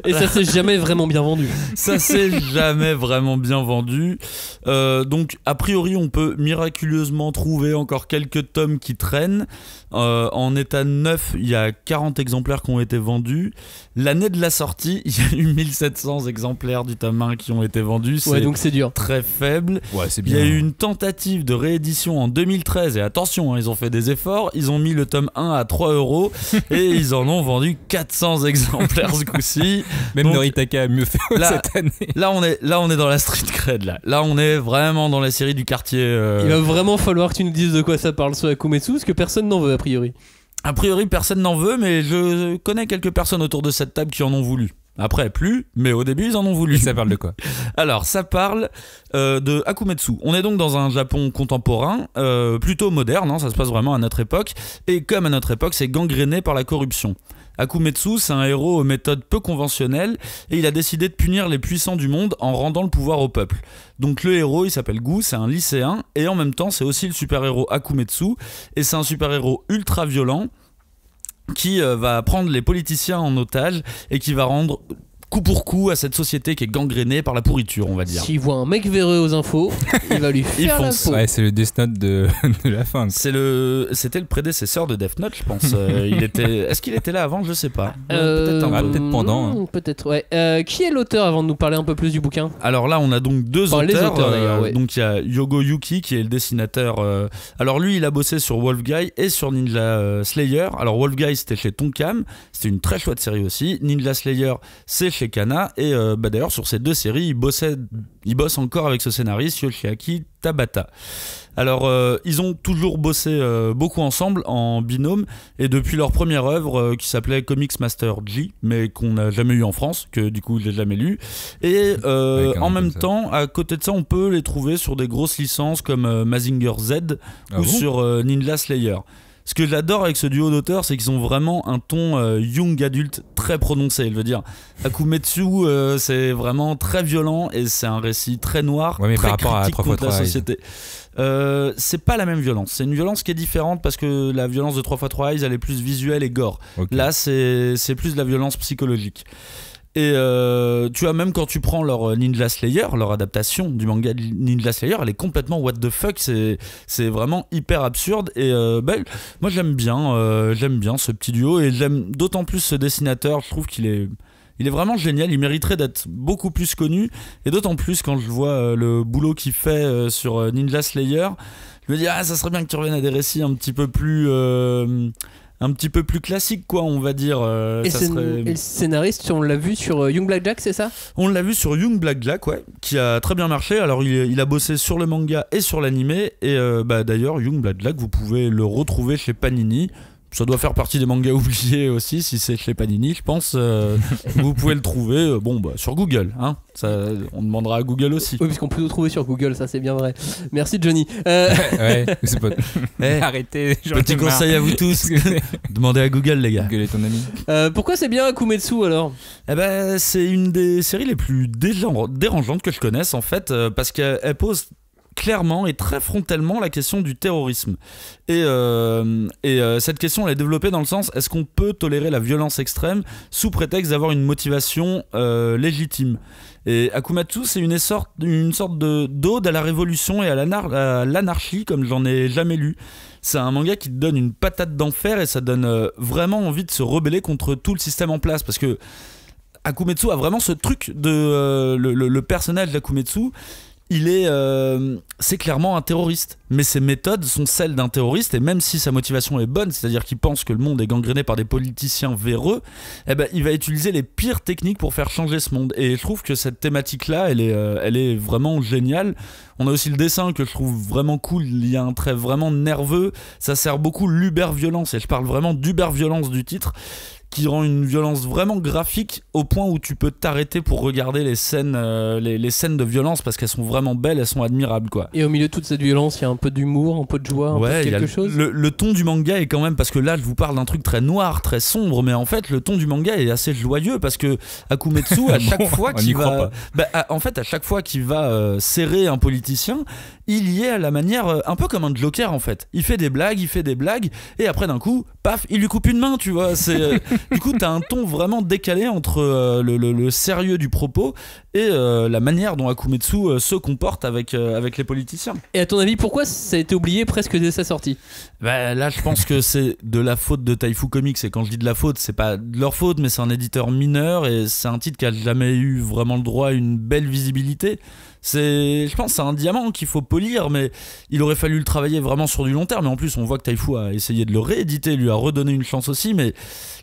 Et ça s'est jamais vraiment bien vendu. Ça s'est jamais vraiment bien vendu. Donc a priori on peut miraculeusement trouver encore quelques tomes qui traînent. En état neuf, il y a 40 exemplaires qui ont été vendus. L'année de la sortie, il y a eu 1700 exemplaires du tome 1 qui ont été vendus. Ouais, donc c'est dur. Très faible. Ouais, c'est bien. Il y a eu une tentative de réédition en 2013 et attention, ils ont fait des efforts. Ils ont mis le tome 1 à 3 € et ils en ont vendu 400 exemplaires ce coup-ci. Même donc, Noritaka a mieux fait cette année. Là on est dans la street cred là. Là on est vraiment dans la série du quartier. Il va vraiment falloir que tu nous dises de quoi ça parle ce Akumetsu, parce que personne n'en veut a priori. A priori personne n'en veut, mais je connais quelques personnes autour de cette table qui en ont voulu. Après plus, mais au début ils en ont voulu. Et ça parle de quoi? Alors ça parle de Akumetsu. On est donc dans un Japon contemporain, plutôt moderne, hein, ça se passe vraiment à notre époque. Et comme à notre époque, c'est gangréné par la corruption. Akumetsu, c'est un héros aux méthodes peu conventionnelles et il a décidé de punir les puissants du monde en rendant le pouvoir au peuple. Donc le héros, il s'appelle Gu, c'est un lycéen et en même temps c'est aussi le super-héros Akumetsu et c'est un super-héros ultra violent qui va prendre les politiciens en otage et qui va rendre coup pour coup à cette société qui est gangrénée par la pourriture, on va dire. S'il voit un mec véreux aux infos, il va lui faire la peau. Ouais, c'est le Death Note de la fin. C'était le prédécesseur de Death Note, je pense. Est-ce qu'il était là avant? Je sais pas. Peut-être pendant. Hein. Peut-être, ouais. Qui est l'auteur avant de nous parler un peu plus du bouquin? Alors là, on a donc deux auteurs. Les auteurs d'ailleurs, ouais. Donc il y a Yogo Yuki qui est le dessinateur. Alors lui, il a bossé sur Wolf Guy et sur Ninja Slayer. Alors Wolf Guy, c'était chez Tonkam. C'était une très chouette série aussi. Ninja Slayer, c'est chez Kana et d'ailleurs sur ces deux séries il bosse encore avec ce scénariste Yoshiaki Tabata. Alors ils ont toujours bossé beaucoup ensemble en binôme et depuis leur première œuvre qui s'appelait Comics Master G mais qu'on n'a jamais eu en France, que du coup je l'ai jamais lu, et en même temps à côté de ça on peut les trouver sur des grosses licences comme Mazinger Z ou sur Ninja Slayer. Ce que j'adore avec ce duo d'auteurs, c'est qu'ils ont vraiment un ton young adulte très prononcé. Je veux dire, Akumetsu, c'est vraiment très violent et c'est un récit très noir, ouais, mais très par rapport critique à contre la société. C'est pas la même violence. C'est une violence qui est différente parce que la violence de 3x3 Eyes, elle est plus visuelle et gore. Okay. Là, c'est plus de la violence psychologique. Et tu vois, même quand tu prends leur Ninja Slayer, leur adaptation du manga Ninja Slayer, elle est complètement what the fuck, c'est vraiment hyper absurde. Et moi j'aime bien ce petit duo et j'aime d'autant plus ce dessinateur, je trouve qu'il est Il est vraiment génial, il mériterait d'être beaucoup plus connu, et d'autant plus quand je vois le boulot qu'il fait sur Ninja Slayer, je me dis ça serait bien que tu reviennes à des récits un petit peu plus classiques, quoi, on va dire. Et le scénariste, on l'a vu sur Young Black Jack, c'est ça ? On l'a vu sur Young Black Jack, ouais, qui a très bien marché. Alors il a bossé sur le manga et sur l'animé, et d'ailleurs Young Black Jack, vous pouvez le retrouver chez Panini. Ça doit faire partie des mangas oubliés aussi, si c'est chez Panini, je pense. Vous pouvez le trouver sur Google. Hein. Ça, on demandera à Google aussi. Oui, puisqu'on peut le trouver sur Google, ça c'est bien vrai. Merci Johnny. Ouais, c'est pas... Arrêtez. Petit conseil à vous tous. Demandez à Google, les gars. Google est ton ami. Pourquoi c'est bien Akumetsu alors ? C'est une des séries les plus dérangeantes que je connaisse, en fait, parce qu'elle pose clairement et très frontalement la question du terrorisme. Et cette question, elle est développée dans le sens, est-ce qu'on peut tolérer la violence extrême sous prétexte d'avoir une motivation légitime ? Et Akumetsu, c'est une sorte d'ode à la révolution et à l'anarchie, comme j'en ai jamais lu. C'est un manga qui te donne une patate d'enfer, et ça donne vraiment envie de se rebeller contre tout le système en place, parce que Akumetsu a vraiment ce truc de le personnage d'Akumetsu. C'est clairement un terroriste, mais ses méthodes sont celles d'un terroriste, et même si sa motivation est bonne, c'est-à-dire qu'il pense que le monde est gangréné par des politiciens véreux, il va utiliser les pires techniques pour faire changer ce monde. Et je trouve que cette thématique-là, elle est vraiment géniale. On a aussi le dessin que je trouve vraiment cool, il y a un trait vraiment nerveux, ça sert beaucoup l'uber-violence, et je parle vraiment d'uber-violence du titre, qui rend une violence vraiment graphique au point où tu peux t'arrêter pour regarder les scènes de violence, parce qu'elles sont vraiment belles, elles sont admirables, quoi. Et au milieu de toute cette violence, il y a un peu d'humour, un peu de joie, un peu de quelque chose. Le ton du manga est quand même, parce que là je vous parle d'un truc très noir, très sombre, mais en fait le ton du manga est assez joyeux, parce que Akumetsu, à chaque fois qu'il va à chaque fois qu'il va serrer un politicien, il y est à la manière un peu comme un Joker, en fait. Il fait des blagues, et après d'un coup, paf, il lui coupe une main, tu vois. Du coup, t'as un ton vraiment décalé entre le sérieux du propos et la manière dont Akumetsu se comporte avec les politiciens. Et à ton avis, pourquoi ça a été oublié presque dès sa sortie ? Là, je pense que c'est de la faute de Taifu Comics, et quand je dis de la faute, c'est pas de leur faute, mais c'est un éditeur mineur, et c'est un titre qui a jamais eu vraiment le droit à une belle visibilité. Je pense que c'est un diamant qu'il faut polir, mais il aurait fallu le travailler vraiment sur du long terme. Et en plus, on voit que Taifu a essayé de le rééditer, lui a redonné une chance aussi, mais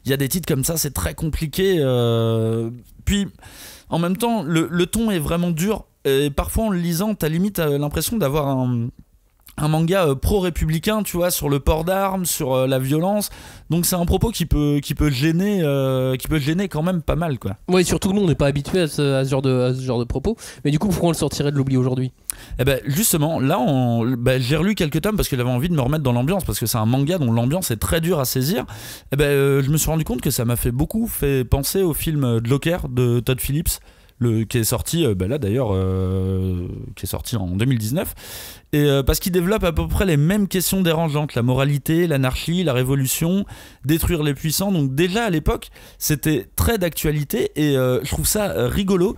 il y a des titres comme ça, c'est très compliqué. Puis, en même temps, le ton est vraiment dur, et parfois en le lisant, t'as limite l'impression d'avoir un manga pro-républicain, tu vois, sur le port d'armes, sur la violence. Donc c'est un propos qui peut gêner quand même pas mal, quoi. Oui, surtout que nous on n'est pas habitué à ce genre de propos. Mais du coup, pourquoi on le sortirait de l'oubli aujourd'hui ? Justement, là j'ai relu quelques tomes parce que j'avais envie de me remettre dans l'ambiance, parce que c'est un manga dont l'ambiance est très dure à saisir. Je me suis rendu compte que ça m'a fait penser au film Joker de Todd Phillips, qui est sorti là d'ailleurs, qui est sorti en 2019, et parce qu'il développe à peu près les mêmes questions dérangeantes, la moralité, l'anarchie, la révolution, détruire les puissants. Donc déjà à l'époque c'était très d'actualité, et je trouve ça rigolo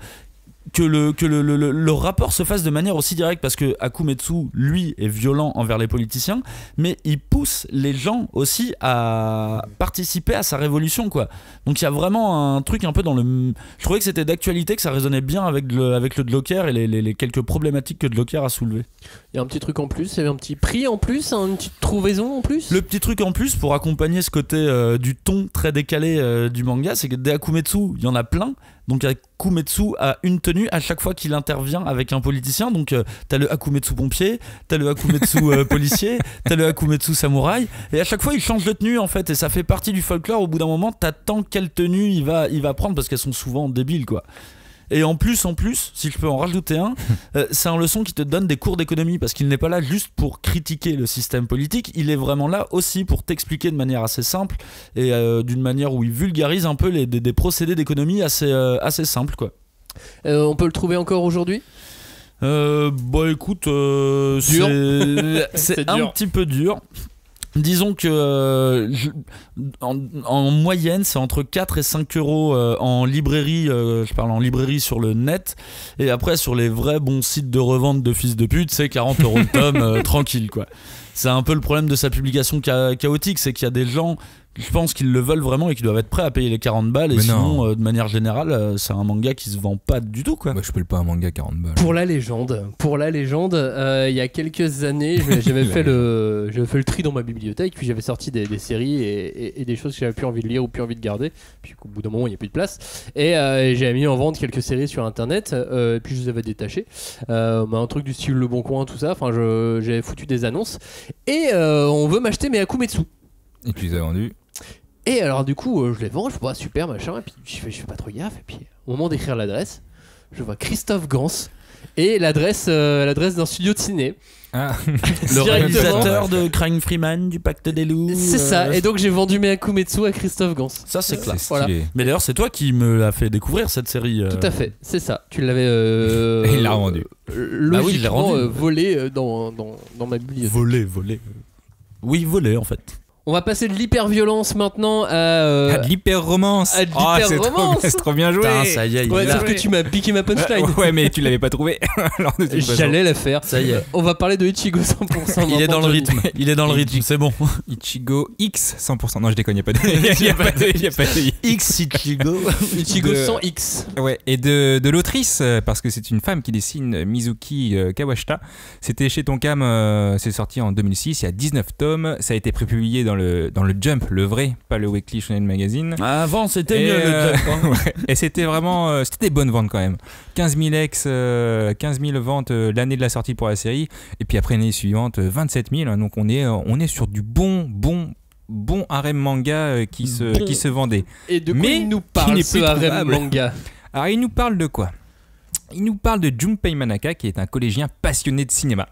que le rapport se fasse de manière aussi directe, parce que Akumetsu, lui, est violent envers les politiciens, mais il pousse les gens aussi à participer à sa révolution, quoi. Donc il y a vraiment un truc un peu dans le... Je trouvais que c'était d'actualité, que ça résonnait bien avec le Joker et les quelques problématiques que Joker a soulevées. Il y a un petit truc en plus, il y avait un petit prix en plus, une petite trouvaison en plus. Le petit truc en plus pour accompagner ce côté du ton très décalé du manga, c'est que des Akumetsu, il y en a plein. Donc Akumetsu a une tenue à chaque fois qu'il intervient avec un politicien. Donc t'as le Akumetsu pompier, t'as le Akumetsu policier, t'as le Akumetsu samouraï, et à chaque fois il change de tenue, en fait, et ça fait partie du folklore. Au bout d'un moment, t'attends quelle tenue il va prendre, parce qu'elles sont souvent débiles, quoi. Et en plus, si je peux en rajouter un, c'est un leçon qui te donne des cours d'économie, parce qu'il n'est pas là juste pour critiquer le système politique, il est vraiment là aussi pour t'expliquer de manière assez simple, et d'une manière où il vulgarise un peu des procédés d'économie assez simples, quoi. On peut le trouver encore aujourd'hui ? Écoute, c'est un petit peu dur. Disons que en moyenne c'est entre 4 et 5 euros en librairie, je parle en librairie sur le net, et après sur les vrais bons sites de revente de fils de pute c'est 40 euros le tome, tranquille, quoi. C'est un peu le problème de sa publication chaotique, c'est qu'il y a des gens, je pense qu'ils le veulent vraiment et qu'ils doivent être prêts à payer les 40 balles. Et sinon, de manière générale, c'est un manga qui se vend pas du tout, quoi. Bah, je paye pas un manga 40 balles. Pour la légende, il y a quelques années, j'avais fait le tri dans ma bibliothèque, puis j'avais sorti des séries et des choses que j'avais plus envie de lire ou plus envie de garder, puis au bout d'un moment il n'y a plus de place, et j'avais mis en vente quelques séries sur internet, puis je les avais détachées, un truc du style Le Bon Coin, tout ça, enfin j'avais foutu des annonces, et on veut m'acheter mes Akumetsu. Et tu les as vendus. Et alors du coup je les vends, je vois super machin, et puis je fais pas trop gaffe, et puis au moment d'écrire l'adresse, je vois Christophe Gans et l'adresse d'un studio de ciné. Ah. Le réalisateur de Crying Freeman, du Pacte des loups. C'est ça, et donc j'ai vendu mes Akumetsu à Christophe Gans. Ça c'est classe. Voilà. Mais d'ailleurs c'est toi qui me l'as fait découvrir cette série. Tout à fait, c'est ça. Tu l'avais et il l'a revendu. Logiquement volé dans ma bibliothèque. Volé. Oui, volé en fait. On va passer de l'hyper-violence maintenant à de l'hyper-romance. C'est trop bien joué. Putain, ça y est, sauf que tu m'as piqué ma punchline. Ouais, mais tu l'avais pas trouvé. J'allais la faire. Ça y est. On va parler de Ichigo 100%. Il est dans le rythme. Il est dans le rythme, c'est bon. Ichigo X 100%. Non, je déconne, il n'y a pas de X Ichigo. Ichigo 100X. Ouais, et de l'autrice, parce que c'est une femme qui dessine, Mizuki Kawashita. C'était chez Tonkam, c'est sorti en 2006, il y a 19 tomes. Ça a été prépublié dans le Jump, le vrai, pas le Weekly Shonen Magazine. Avant c'était mieux le Jump. Hein. Ouais, et c'était vraiment c'était des bonnes ventes quand même. 15 000 ventes l'année de la sortie pour la série, et puis après l'année suivante 27 000, hein, donc on est sur du bon harem manga qui se vendait. Et de quoi il nous parle ce harem manga? Alors il nous parle de quoi? Il nous parle de Junpei Manaka, qui est un collégien passionné de cinéma.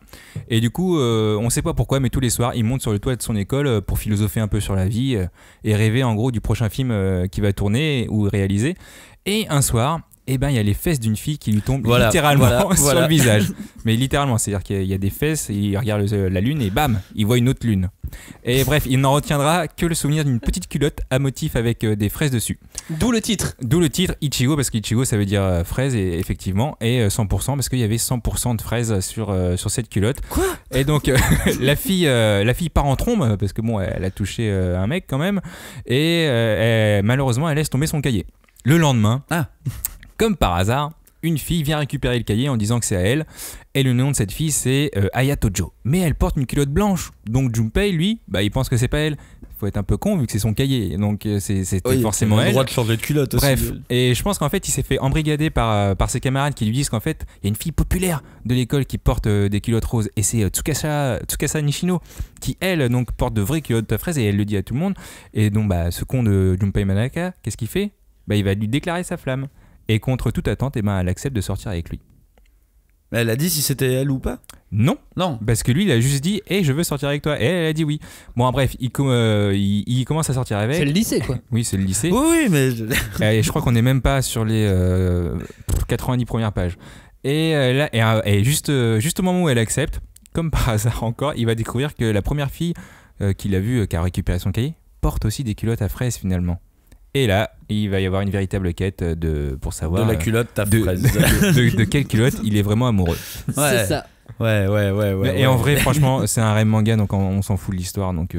Et du coup, on ne sait pas pourquoi, mais tous les soirs, il monte sur le toit de son école pour philosopher un peu sur la vie et rêver en gros du prochain film qu'il va tourner ou réaliser. Et un soir, il y a les fesses d'une fille qui lui tombent littéralement sur le visage. Mais littéralement, c'est-à-dire qu'il y a des fesses, il regarde la lune et bam, il voit une autre lune. Et bref, il n'en retiendra que le souvenir d'une petite culotte à motif avec des fraises dessus. D'où le titre, Ichigo, parce qu'Ichigo ça veut dire fraise, et effectivement, et 100% parce qu'il y avait 100% de fraises sur cette culotte. Quoi? Et donc la fille part en trombe parce que bon, elle a touché un mec quand même, et malheureusement elle laisse tomber son cahier. Le lendemain, comme par hasard, une fille vient récupérer le cahier en disant que c'est à elle, et le nom de cette fille c'est Ayatojo. Mais elle porte une culotte blanche, donc Junpei lui, il pense que c'est pas elle. Faut être un peu con vu que c'est son cahier, donc c'était forcément elle. Il a le droit de changer de culotte aussi. Bref, et je pense qu'en fait il s'est fait embrigader par ses camarades qui lui disent qu'en fait il y a une fille populaire de l'école qui porte des culottes roses, et c'est Tsukasa Nishino qui elle donc porte de vraies culottes à fraises, et elle le dit à tout le monde. Et donc ce con de Junpei Manaka, qu'est-ce qu'il fait? Il va lui déclarer sa flamme. Et contre toute attente, elle accepte de sortir avec lui. Elle a dit si c'était elle ou pas? Non, parce que lui il a juste dit je veux sortir avec toi, et elle a dit oui. Bon bref, il commence à sortir avec. C'est le lycée quoi. Oui, c'est le lycée. Oui, mais et je crois qu'on n'est même pas sur les 90 premières pages. Et là, juste au moment où elle accepte, comme par hasard encore, il va découvrir que la première fille qu'il a vue, qui a récupéré son cahier, porte aussi des culottes à fraises finalement. Et là, il va y avoir une véritable quête pour savoir de la culotte à fraises. De quelle culotte il est vraiment amoureux. Ouais. C'est ça. Ouais. Et en vrai, franchement, c'est un harem manga, donc on s'en fout de l'histoire, donc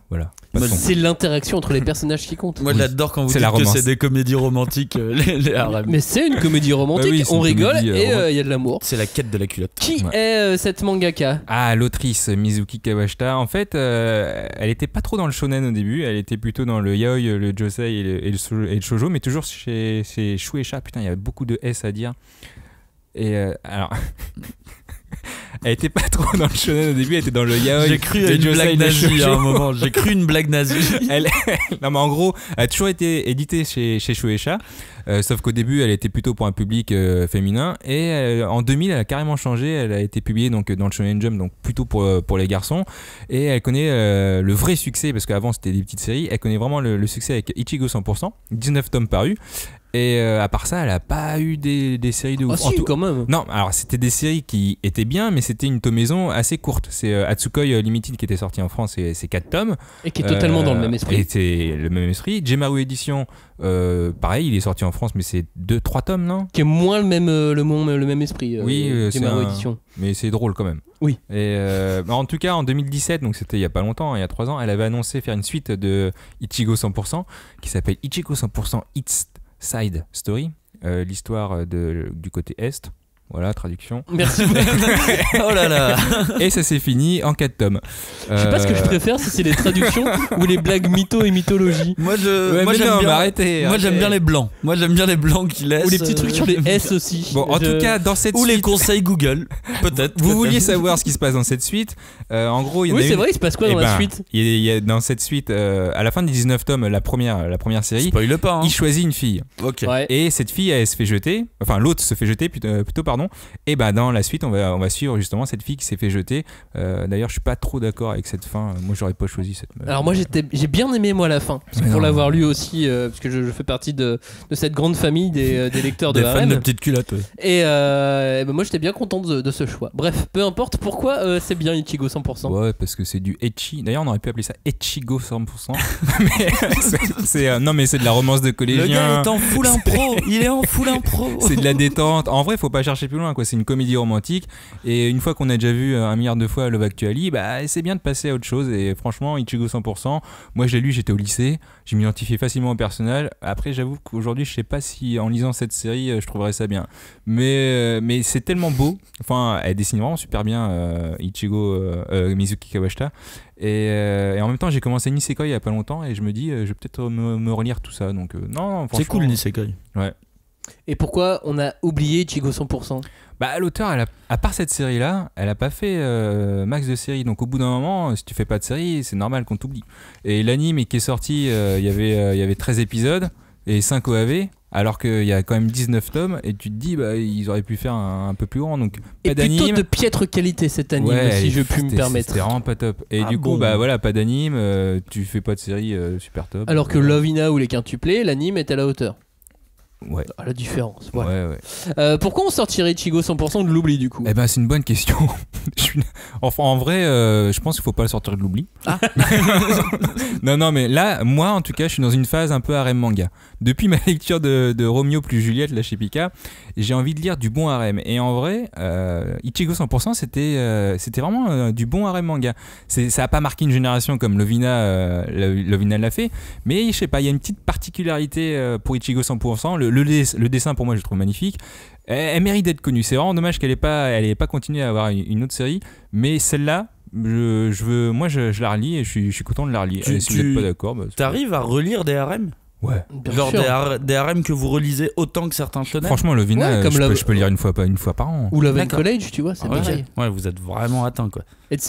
voilà. C'est l'interaction entre les personnages qui compte. Moi, j'adore quand vous dites que c'est des comédies romantiques, les harems. Mais c'est une comédie romantique, oui, on rigole et il y a de l'amour. C'est la quête de la culotte. Qui est cette mangaka? L'autrice Mizuki Kawashita. En fait, elle était pas trop dans le shonen au début, elle était plutôt dans le yaoi, le josei et le shoujo, mais toujours chez Shueisha. Putain, il y a beaucoup de S à dire. Et alors... Elle était pas trop dans le shonen au début, elle était dans le yaoi. J'ai cru à une blague nazie à un moment. J'ai cru une blague nazie. Non mais en gros, elle a toujours été éditée chez Shueisha, sauf qu'au début, elle était plutôt pour un public féminin. Et en 2000, elle a carrément changé. Elle a été publiée donc dans le Shonen Jump, donc plutôt pour les garçons. Et elle connaît le vrai succès, parce qu'avant c'était des petites séries. Elle connaît vraiment le succès avec Ichigo 100%, 19 tomes parus. Et à part ça, elle a pas eu des séries de ouf. Ah si, quand même. Non, alors c'était des séries qui étaient bien, mais c'était une tomaison assez courte. C'est Atsukoi Limited qui était sorti en France, c'est 4 tomes. Et qui est totalement dans le même esprit. Et c'est le même esprit. Gemaru Edition, pareil, il est sorti en France, mais c'est 2-3 tomes, non? Qui est moins le même esprit. Oui, Gemaru Edition. Mais c'est drôle quand même. Oui. Et en tout cas, en 2017, donc c'était il y a pas longtemps, il y a 3 ans, elle avait annoncé faire une suite de Ichigo 100% qui s'appelle Ichigo 100% It's Side Story, l'histoire du côté Est. Voilà, traduction. Merci. Oh là là. Et ça s'est fini en 4 tomes. Je sais pas ce que je préfère, si c'est les traductions ou les blagues mytho et mythologie. Moi j'aime bien. Arrêtez. J'aime bien les blancs. Moi j'aime bien les blancs qui laissent. Ou les petits trucs sur les S aussi. Bon, en tout cas, dans cette ou suite. les conseils Google. Peut-être. Vous vouliez savoir ce qui se passe dans cette suite. En gros, il y en a c'est vrai, il se passe quoi dans la suite? Il y a dans cette suite, à la fin des 19 tomes, la première série, spoil pas, hein. Il choisit une fille. Ok. Ouais. Et cette fille, elle se fait jeter. Enfin, l'autre se fait jeter plutôt, pardon. Et dans la suite, on va suivre justement cette fille qui s'est fait jeter. D'ailleurs, je suis pas trop d'accord avec cette fin. Moi, j'aurais pas choisi cette meuf. Alors moi, j'ai bien aimé la fin, parce que pour l'avoir lu aussi, parce que je fais partie de cette grande famille des lecteurs de des harem. fans de petites culottes. Ouais. Et moi, j'étais bien content de ce choix. Bref, peu importe pourquoi, c'est bien Ichigo 100%. Ouais, parce que c'est du ecchi. D'ailleurs, on aurait pu appeler ça Echigo 100%. Mais non, mais c'est de la romance de collégien. Le gars est en full impro. Il est en full impro. C'est de la détente. En vrai, faut pas chercher plus loin, quoi. C'est une comédie romantique. Et une fois qu'on a déjà vu 1 milliard de fois Love Actually, c'est bien de passer à autre chose. Et franchement, Ichigo 100%, moi je l'ai lu, j'étais au lycée, je m'identifiais facilement au personnage. Après, j'avoue qu'aujourd'hui, je sais pas si en lisant cette série, je trouverais ça bien. Mais c'est tellement beau. Enfin, elle dessine vraiment super bien, Mizuki Kawashita. Et en même temps, j'ai commencé Nisekoi il y a pas longtemps et je me dis, je vais peut-être me relire tout ça. Donc, non, franchement. C'est cool, Nisekoi. Ouais. Et pourquoi on a oublié Ichigo 100%? L'auteur, à part cette série-là, elle a pas fait max de séries. Donc au bout d'un moment, si tu fais pas de série, c'est normal qu'on t'oublie. Et l'anime qui est sorti, il y avait 13 épisodes et 5 OAV, alors qu'il y a quand même 19 tomes. Et tu te dis, ils auraient pu faire un peu plus grand. Donc pas d'anime. Plutôt de piètre qualité cet anime, si je puis me permettre. C'était vraiment pas top. Et du coup, pas d'anime, tu fais pas de série super top. Alors que Love Ina ou les quintuplés, l'anime est à la hauteur. Ouais. La différence. Voilà. Ouais. Pourquoi on sortirait Ichigo 100% de l'oubli du coup? C'est une bonne question. Enfin, en vrai, je pense qu'il faut pas le sortir de l'oubli. Ah. non, mais là, moi, en tout cas, je suis dans une phase un peu harem manga. Depuis ma lecture de Romeo plus Juliette, là chez Pika, j'ai envie de lire du bon harem. Et en vrai, Ichigo 100%, c'était vraiment du bon harem manga. Ça a pas marqué une génération comme Lovina l'a fait, mais je sais pas, il y a une petite particularité pour Ichigo 100%. Le dessin pour moi je le trouve magnifique. Elle mérite d'être connue. C'est vraiment dommage qu'elle ait pas continué à avoir une autre série, mais celle-là je la relis et je suis content de la relire. Si vous n'êtes pas d'accord, t'arrives à relire des harems? Ouais. Genre des harems que vous relisez autant que certains shonen. Franchement, Lovina, je peux lire une fois par an. Ou Love and College, tu vois, c'est pareil. Ouais, vous êtes vraiment atteint, quoi.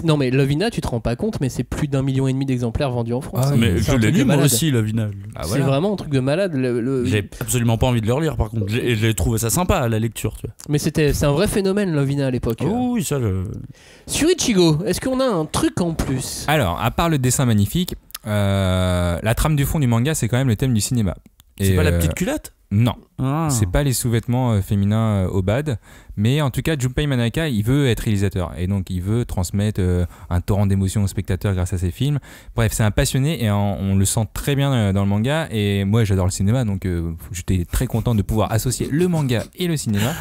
Non, mais Lovina, tu te rends pas compte, mais c'est plus d'1,5 million d'exemplaires vendus en France. Mais je l'ai lu moi aussi, Lovina. C'est vraiment un truc de malade. J'ai absolument pas envie de le relire, par contre. J'ai trouvé ça sympa à la lecture, tu vois. Mais c'est un vrai phénomène, Lovina, à l'époque. Oh, oui, ça. Sur Ichigo, est-ce qu'on a un truc en plus? Alors, à part le dessin magnifique, la trame du fond du manga, c'est quand même le thème du cinéma. C'est pas la petite culotte? Non, c'est pas les sous-vêtements féminins au bad, mais en tout cas Junpei Manaka il veut être réalisateur et donc il veut transmettre un torrent d'émotions aux spectateurs grâce à ses films. Bref, c'est un passionné et on le sent très bien dans le manga et moi j'adore le cinéma donc j'étais très content de pouvoir associer le manga et le cinéma.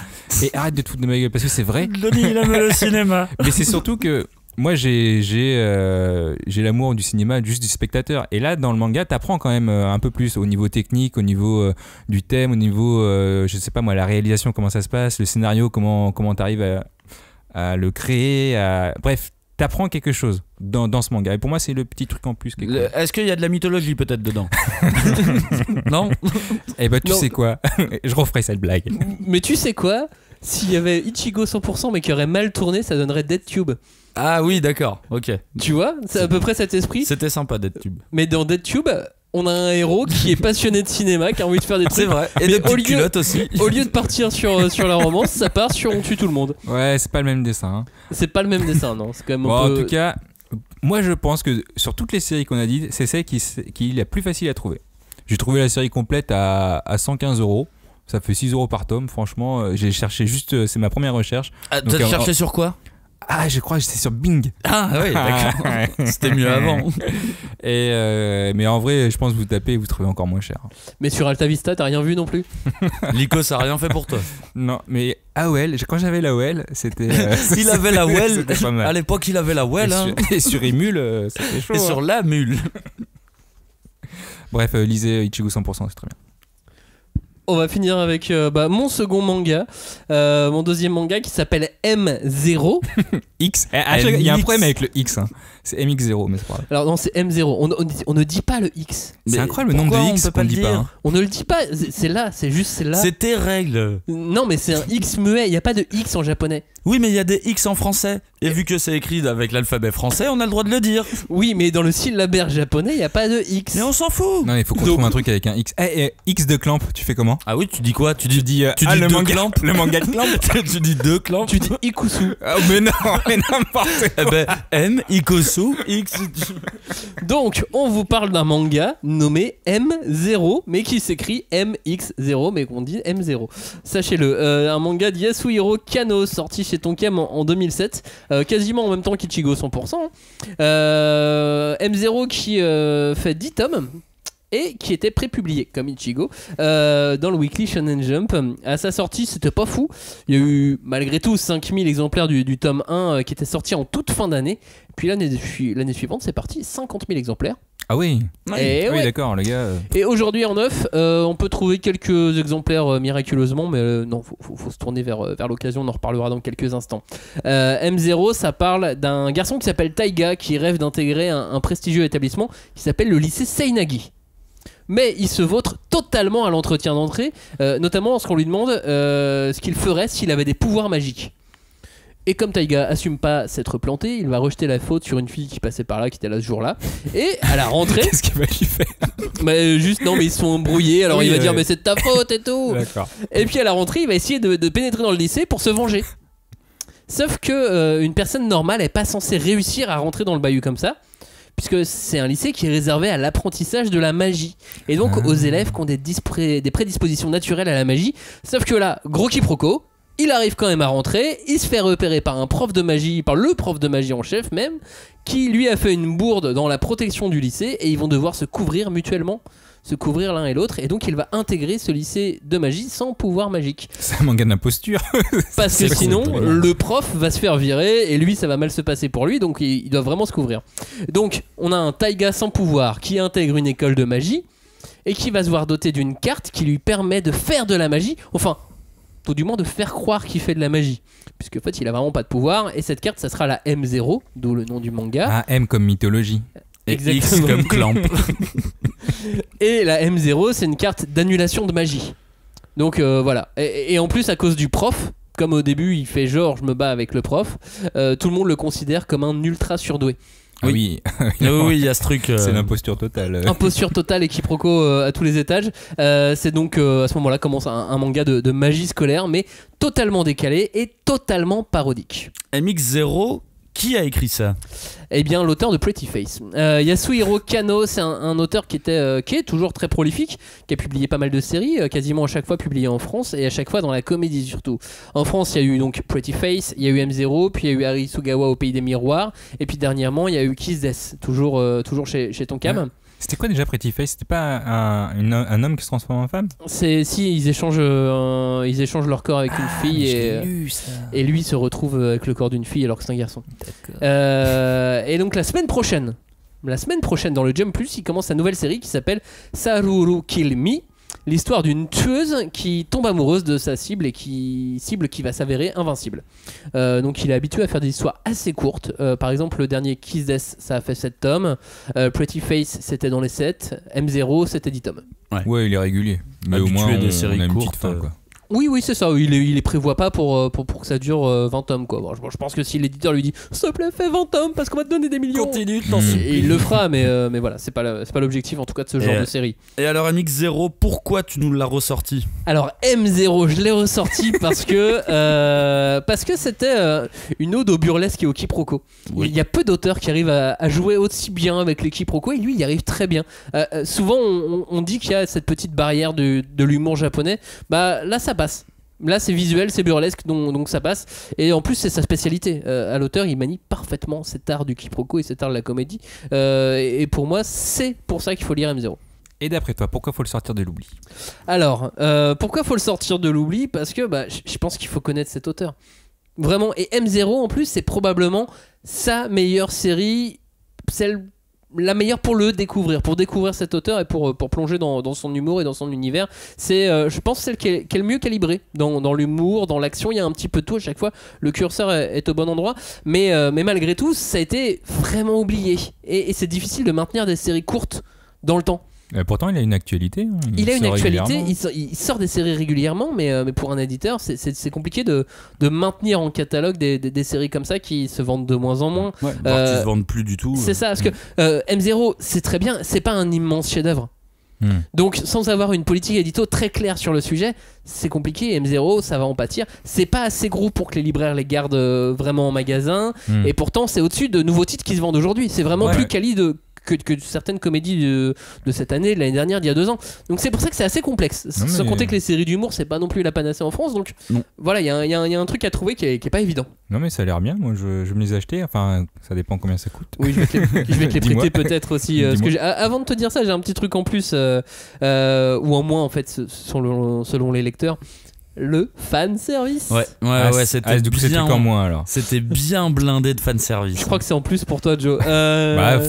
Et arrête de te foutre de ma gueule parce que c'est vrai. Johnny il aime le cinéma. Mais c'est surtout que moi j'ai l'amour du cinéma juste du spectateur et là dans le manga t'apprends quand même un peu plus au niveau technique, au niveau du thème, au niveau je sais pas moi la réalisation, comment ça se passe, le scénario, comment t'arrives à le créer, bref t'apprends quelque chose dans ce manga et pour moi c'est le petit truc en plus. Est-ce qu'il y a de la mythologie peut-être dedans? Non. Eh ben tu sais quoi, je referai cette blague. Mais tu sais quoi, s'il y avait Ichigo 100% mais qui aurait mal tourné, ça donnerait DeadTube. Ah oui, d'accord, ok. Tu vois, c'est à peu près cet esprit. C'était sympa DeadTube. Mais dans DeadTube, on a un héros qui est passionné de cinéma, qui a envie de faire des trucs. C'est vrai, et de petites culottes aussi. Au lieu de partir sur la romance, ça part sur on tue tout le monde. Ouais, c'est pas le même dessin. Hein. C'est pas le même dessin, non. C'est quand même un peu... En tout cas, moi je pense que sur toutes les séries qu'on a dites, c'est celle qui est la plus facile à trouver. J'ai trouvé la série complète à 115 €. Ça fait 6 € par tome, franchement. J'ai cherché juste, c'est ma première recherche. Ah, t'as cherché sur quoi ? Ah, je crois que j'étais sur Bing. Ah oui, d'accord. C'était mieux avant. Mais en vrai, je pense que vous tapez et vous trouvez encore moins cher. Mais sur Alta Vista, t'as rien vu non plus? Lycos a rien fait pour toi. Non, mais AOL, quand j'avais l'AOL, c'était. Il avait la well. C'était pas mal. À l'époque, il avait la well. Et sur Emule, c'était chaud. Et sur la mule. Bref, lisez Ichigo 100%, c'est très bien. On va finir avec mon second manga, mon deuxième manga qui s'appelle M0. X. Il y a un problème avec le X. Hein. C'est MX0, mais c'est pas grave. Alors non, c'est M0. On ne dit pas le X. C'est incroyable le nombre de X qu'on ne dit pas. Hein. On ne le dit pas. C'est là, c'est juste c'est là. C'est tes règles. Non, mais c'est un X muet. Il n'y a pas de X en japonais. Oui, mais il y a des X en français. Et vu que c'est écrit avec l'alphabet français, on a le droit de le dire. Oui, mais dans le syllabaire japonais, il n'y a pas de X. Mais on s'en fout. Non, il faut qu'on trouve un truc avec un X. X de Clamp, tu fais comment? Ah oui, tu dis quoi? Tu dis le manga Clamp. Le manga Clamp. Tu dis deux Clamp. Tu dis Ikusu. Mais n'importe quoi. Eh ben, M, Ikosu, X. Donc, on vous parle d'un manga nommé M0, mais qui s'écrit MX0, mais qu'on dit M0. Sachez-le, un manga d'Yasuhiro Kano, sorti chez Tonkam en 2007, quasiment en même temps qu'Ichigo 100%. M0 qui fait 10 tomes. Et qui était prépublié comme Ichigo dans le Weekly Shonen Jump. À sa sortie, c'était pas fou. Il y a eu malgré tout 5000 exemplaires du tome 1 qui était sorti en toute fin d'année. Puis l'année suivante, c'est parti 50 000 exemplaires. Ah oui. Et oui, d'accord, le gars. Et aujourd'hui en neuf, on peut trouver quelques exemplaires miraculeusement, mais non, faut se tourner vers l'occasion. On en reparlera dans quelques instants. M0, ça parle d'un garçon qui s'appelle Taiga qui rêve d'intégrer un prestigieux établissement qui s'appelle le lycée Seinagi. Mais il se vautre totalement à l'entretien d'entrée, notamment lorsqu'on lui demande ce qu'il ferait s'il avait des pouvoirs magiques. Et comme Taiga assume pas s'être planté, il va rejeter la faute sur une fille qui passait par là, qui était là ce jour-là. Et à la rentrée... Qu'est-ce qu'il va lui faire? Juste, non, mais ils se sont embrouillés, alors il va dire mais c'est de ta faute et tout. D'accord. Et puis à la rentrée, il va essayer de pénétrer dans le lycée pour se venger. Sauf que une personne normale n'est pas censée réussir à rentrer dans le bahut comme ça, puisque c'est un lycée qui est réservé à l'apprentissage de la magie. Et donc aux élèves qui ont des prédispositions naturelles à la magie. Sauf que là, gros quiproquo, il arrive quand même à rentrer, il se fait repérer par le prof de magie en chef même, qui lui a fait une bourde dans la protection du lycée, et ils vont devoir se couvrir mutuellement, se couvrir l'un et l'autre, et donc il va intégrer ce lycée de magie sans pouvoir magique. C'est un manga d'imposture. Parce que sinon, le prof va se faire virer, et lui, ça va mal se passer pour lui, donc il doit vraiment se couvrir. Donc, on a un Taiga sans pouvoir qui intègre une école de magie, et qui va se voir doté d'une carte qui lui permet de faire de la magie, enfin... tout du moins de faire croire qu'il fait de la magie, puisque en fait il a vraiment pas de pouvoir, et cette carte ça sera la M0, d'où le nom du manga. Ah, M comme mythologie. Exactement. X comme clamp. Et la M0 c'est une carte d'annulation de magie. Donc voilà, et en plus à cause du prof, comme au début il fait genre je me bats avec le prof, tout le monde le considère comme un ultra surdoué. Oui, oui, il y a ce truc. C'est l'imposture totale. Imposture totale et quiproquo à tous les étages. C'est donc à ce moment-là commence un manga de magie scolaire, mais totalement décalé et totalement parodique. MX0, qui a écrit ça? Eh bien, l'auteur de Pretty Face. Yasuhiro Kano, c'est un auteur qui est toujours très prolifique, qui a publié pas mal de séries, quasiment à chaque fois publié en France, et à chaque fois dans la comédie surtout. En France, il y a eu donc Pretty Face, il y a eu M0, puis il y a eu Arisugawa au Pays des Miroirs, et puis dernièrement, il y a eu Kiss Death, toujours chez Tonkam. Ouais. C'était quoi déjà Pretty Face? C'était pas un homme qui se transforme en femme? Si, ils échangent leur corps avec une fille, et lui se retrouve avec le corps d'une fille alors que c'est un garçon. Et donc la semaine prochaine dans le Jump Plus, il commence sa nouvelle série qui s'appelle Saruru Kill Me, l'histoire d'une tueuse qui tombe amoureuse de sa cible et qui va s'avérer invincible. Donc il est habitué à faire des histoires assez courtes. Par exemple, le dernier Kiss Death, ça a fait 7 tomes. Pretty Face, c'était dans les 7. M0, c'était 10 tomes. Ouais, il est régulier. Mais au moins, des séries on a une courtes. petite fin, quoi. Oui, c'est ça. Il les prévoit pas pour que ça dure 20 tomes, quoi. Bon, je pense que si l'éditeur lui dit s'il te plaît, fais 20 tomes parce qu'on va te donner des millions. Continue, Et il le fera, mais voilà, c'est pas l'objectif en tout cas de ce genre de série. Et alors, MX0, pourquoi tu nous l'as ressorti ? Alors, M0, je l'ai ressorti parce que c'était une ode au burlesque et au quiproquo. Oui. Il y a peu d'auteurs qui arrivent à jouer aussi bien avec les quiproquos et lui, il y arrive très bien. Souvent, on dit qu'il y a cette petite barrière de l'humour japonais. Bah là, ça passe. Là, c'est visuel, c'est burlesque, donc ça passe. Et en plus, c'est sa spécialité. À l'auteur, il manie parfaitement cet art du quiproquo et cet art de la comédie. Et pour moi, c'est pour ça qu'il faut lire M0. Et d'après toi, pourquoi faut le sortir de l'oubli ? Alors, pourquoi faut le sortir de l'oubli ? Parce que je pense qu'il faut connaître cet auteur. Vraiment. Et M0, en plus, c'est probablement sa meilleure série, la meilleure pour le découvrir, pour découvrir cet auteur et pour plonger dans son humour et dans son univers. C'est, je pense, celle qui est le mieux calibrée dans l'humour, dans l'action. Il y a un petit peu de tout à chaque fois. Le curseur est au bon endroit. Mais malgré tout, ça a été vraiment oublié. Et c'est difficile de maintenir des séries courtes dans le temps. Pourtant, il a une actualité. Il a une actualité, il sort des séries régulièrement, mais pour un éditeur, c'est compliqué de maintenir en catalogue des séries comme ça qui se vendent de moins en moins. Ouais, qui se vendent plus du tout. C'est ça, parce que M0, c'est très bien, c'est pas un immense chef-d'œuvre. Donc, sans avoir une politique édito très claire sur le sujet, c'est compliqué. M0, ça va en pâtir. C'est pas assez gros pour que les libraires les gardent vraiment en magasin. Et pourtant, c'est au-dessus de nouveaux titres qui se vendent aujourd'hui. C'est vraiment plus quali que certaines comédies de cette année, de l'année dernière, d'il y a 2 ans. Donc c'est pour ça que c'est assez complexe. Sans compter que les séries d'humour, c'est pas non plus la panacée en France. Donc voilà, il y a un truc à trouver qui est pas évident. Non mais ça a l'air bien, moi je me les ai achetés, enfin ça dépend combien ça coûte. Oui, je vais te les prêter peut-être aussi. Parce que avant de te dire ça, j'ai un petit truc en plus, ou en moins en fait, selon les lecteurs. Le fanservice. Ouais, c'était bien en moins alors. C'était bien blindé de fanservice. Je crois que c'est en plus pour toi, Joe.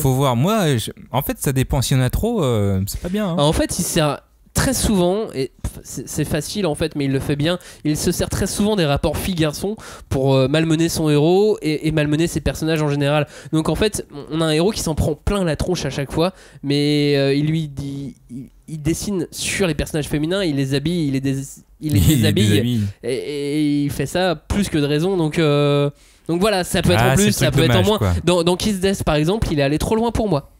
Faut voir. Moi, en fait, ça dépend. S'il y en a trop, c'est pas bien. Hein. En fait, il sert très souvent, et c'est facile en fait, mais il le fait bien. Il se sert très souvent des rapports filles-garçons pour malmener son héros et malmener ses personnages en général. Donc en fait, on a un héros qui s'en prend plein la tronche à chaque fois, mais il dessine sur les personnages féminins, il les habille, il les déshabille et il fait ça plus que de raison. Donc voilà, ça peut être en plus, ça peut être en moins. Dans Kiss Death par exemple, il est allé trop loin pour moi.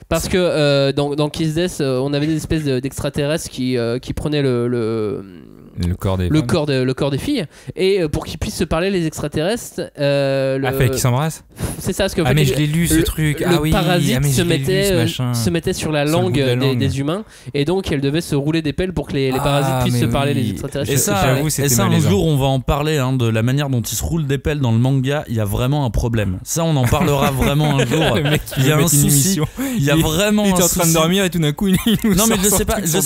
Parce que dans Kiss Death, on avait des espèces d'extraterrestres qui prenaient le corps des filles, et pour qu'ils puissent se parler, les extraterrestres fait qu'ils s'embrassent. C'est ça, parce que mais je l'ai lu ce truc. Le parasite se mettait sur la langue des humains, et donc elle devait se rouler des pelles pour que les parasites puissent se parler, les extraterrestres. Et ça un jour on va en parler, de la manière dont ils se roulent des pelles dans le manga. Il y a vraiment un problème. Ça on en parlera vraiment un jour. Il y a un souci. Il y a vraiment il est en train de dormir et tout d'un coup il nous non mais je sais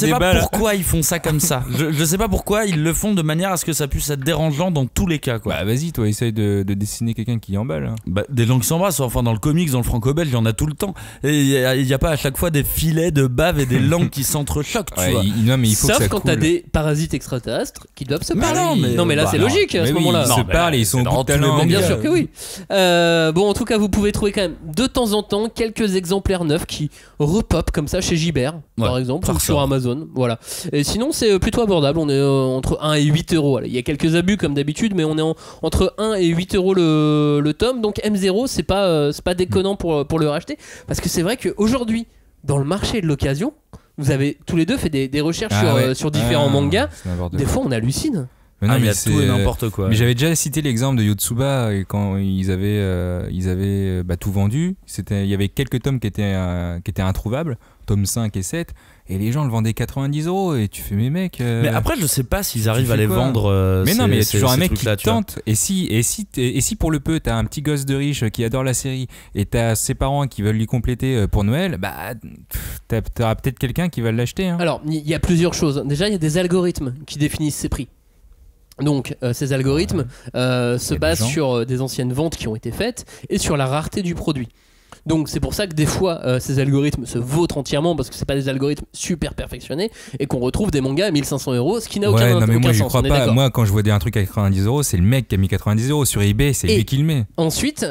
pas balles. Pourquoi ils font ça comme ça. Je sais pas pourquoi ils le font de manière à ce que ça puisse être dérangeant dans tous les cas, quoi. Bah vas-y, toi essaye de dessiner quelqu'un qui emballe. Hein. Des gens qui s'embrassent, enfin dans le comics, dans le franco-belge, il y en a tout le temps. Et il y a pas à chaque fois des filets de bave et des langues qui s'entrechoquent, tu vois. Non mais il faut sauf que ça quand coule. T'as des parasites extraterrestres qui doivent se parler. Non mais là c'est logique à ce moment-là. Ils se parlent et ils sont au bout de talent. Bien sûr que oui. Bon, en tout cas, vous pouvez trouver quand même de temps en temps quelques exemplaires neufs qui repop comme ça chez Gibert, par exemple, ou sur Amazon. Voilà. Et sinon, c'est plutôt abordable. On est entre 1 et 8 euros. Il y a quelques abus comme d'habitude, mais on est entre 1 et 8 euros le tome. Donc M0, c'est pas déconnant pour le racheter. Parce que c'est vrai qu'aujourd'hui, dans le marché de l'occasion, vous avez tous les deux fait des recherches sur différents mangas. Des fois, on hallucine. Mais non, il y a tout et n'importe quoi. Mais j'avais déjà cité l'exemple de Yotsuba quand ils avaient tout vendu. Il y avait quelques tomes qui étaient introuvables, tomes 5 et 7, et les gens le vendaient 90 € et tu fais mais mec. Mais après je sais pas s'ils arrivent à les vendre. Mais non, mais il y a toujours un mec qui tente. Et si pour le peu t'as un petit gosse de riche qui adore la série et t'as ses parents qui veulent lui compléter pour Noël, t'auras peut-être quelqu'un qui va l'acheter. Hein. Alors il y a plusieurs choses. Déjà il y a des algorithmes qui définissent ces prix. Donc ces algorithmes se basent sur des anciennes ventes qui ont été faites et sur la rareté du produit. Donc c'est pour ça que des fois ces algorithmes se vautrent entièrement parce que c'est pas des algorithmes super perfectionnés et qu'on retrouve des mangas à 1500 €, ce qui n'a aucun non mais moi sens. je crois pas. Moi quand je vois un truc à 90 €, c'est le mec qui a mis 90 € sur eBay, c'est lui qui le met. Ensuite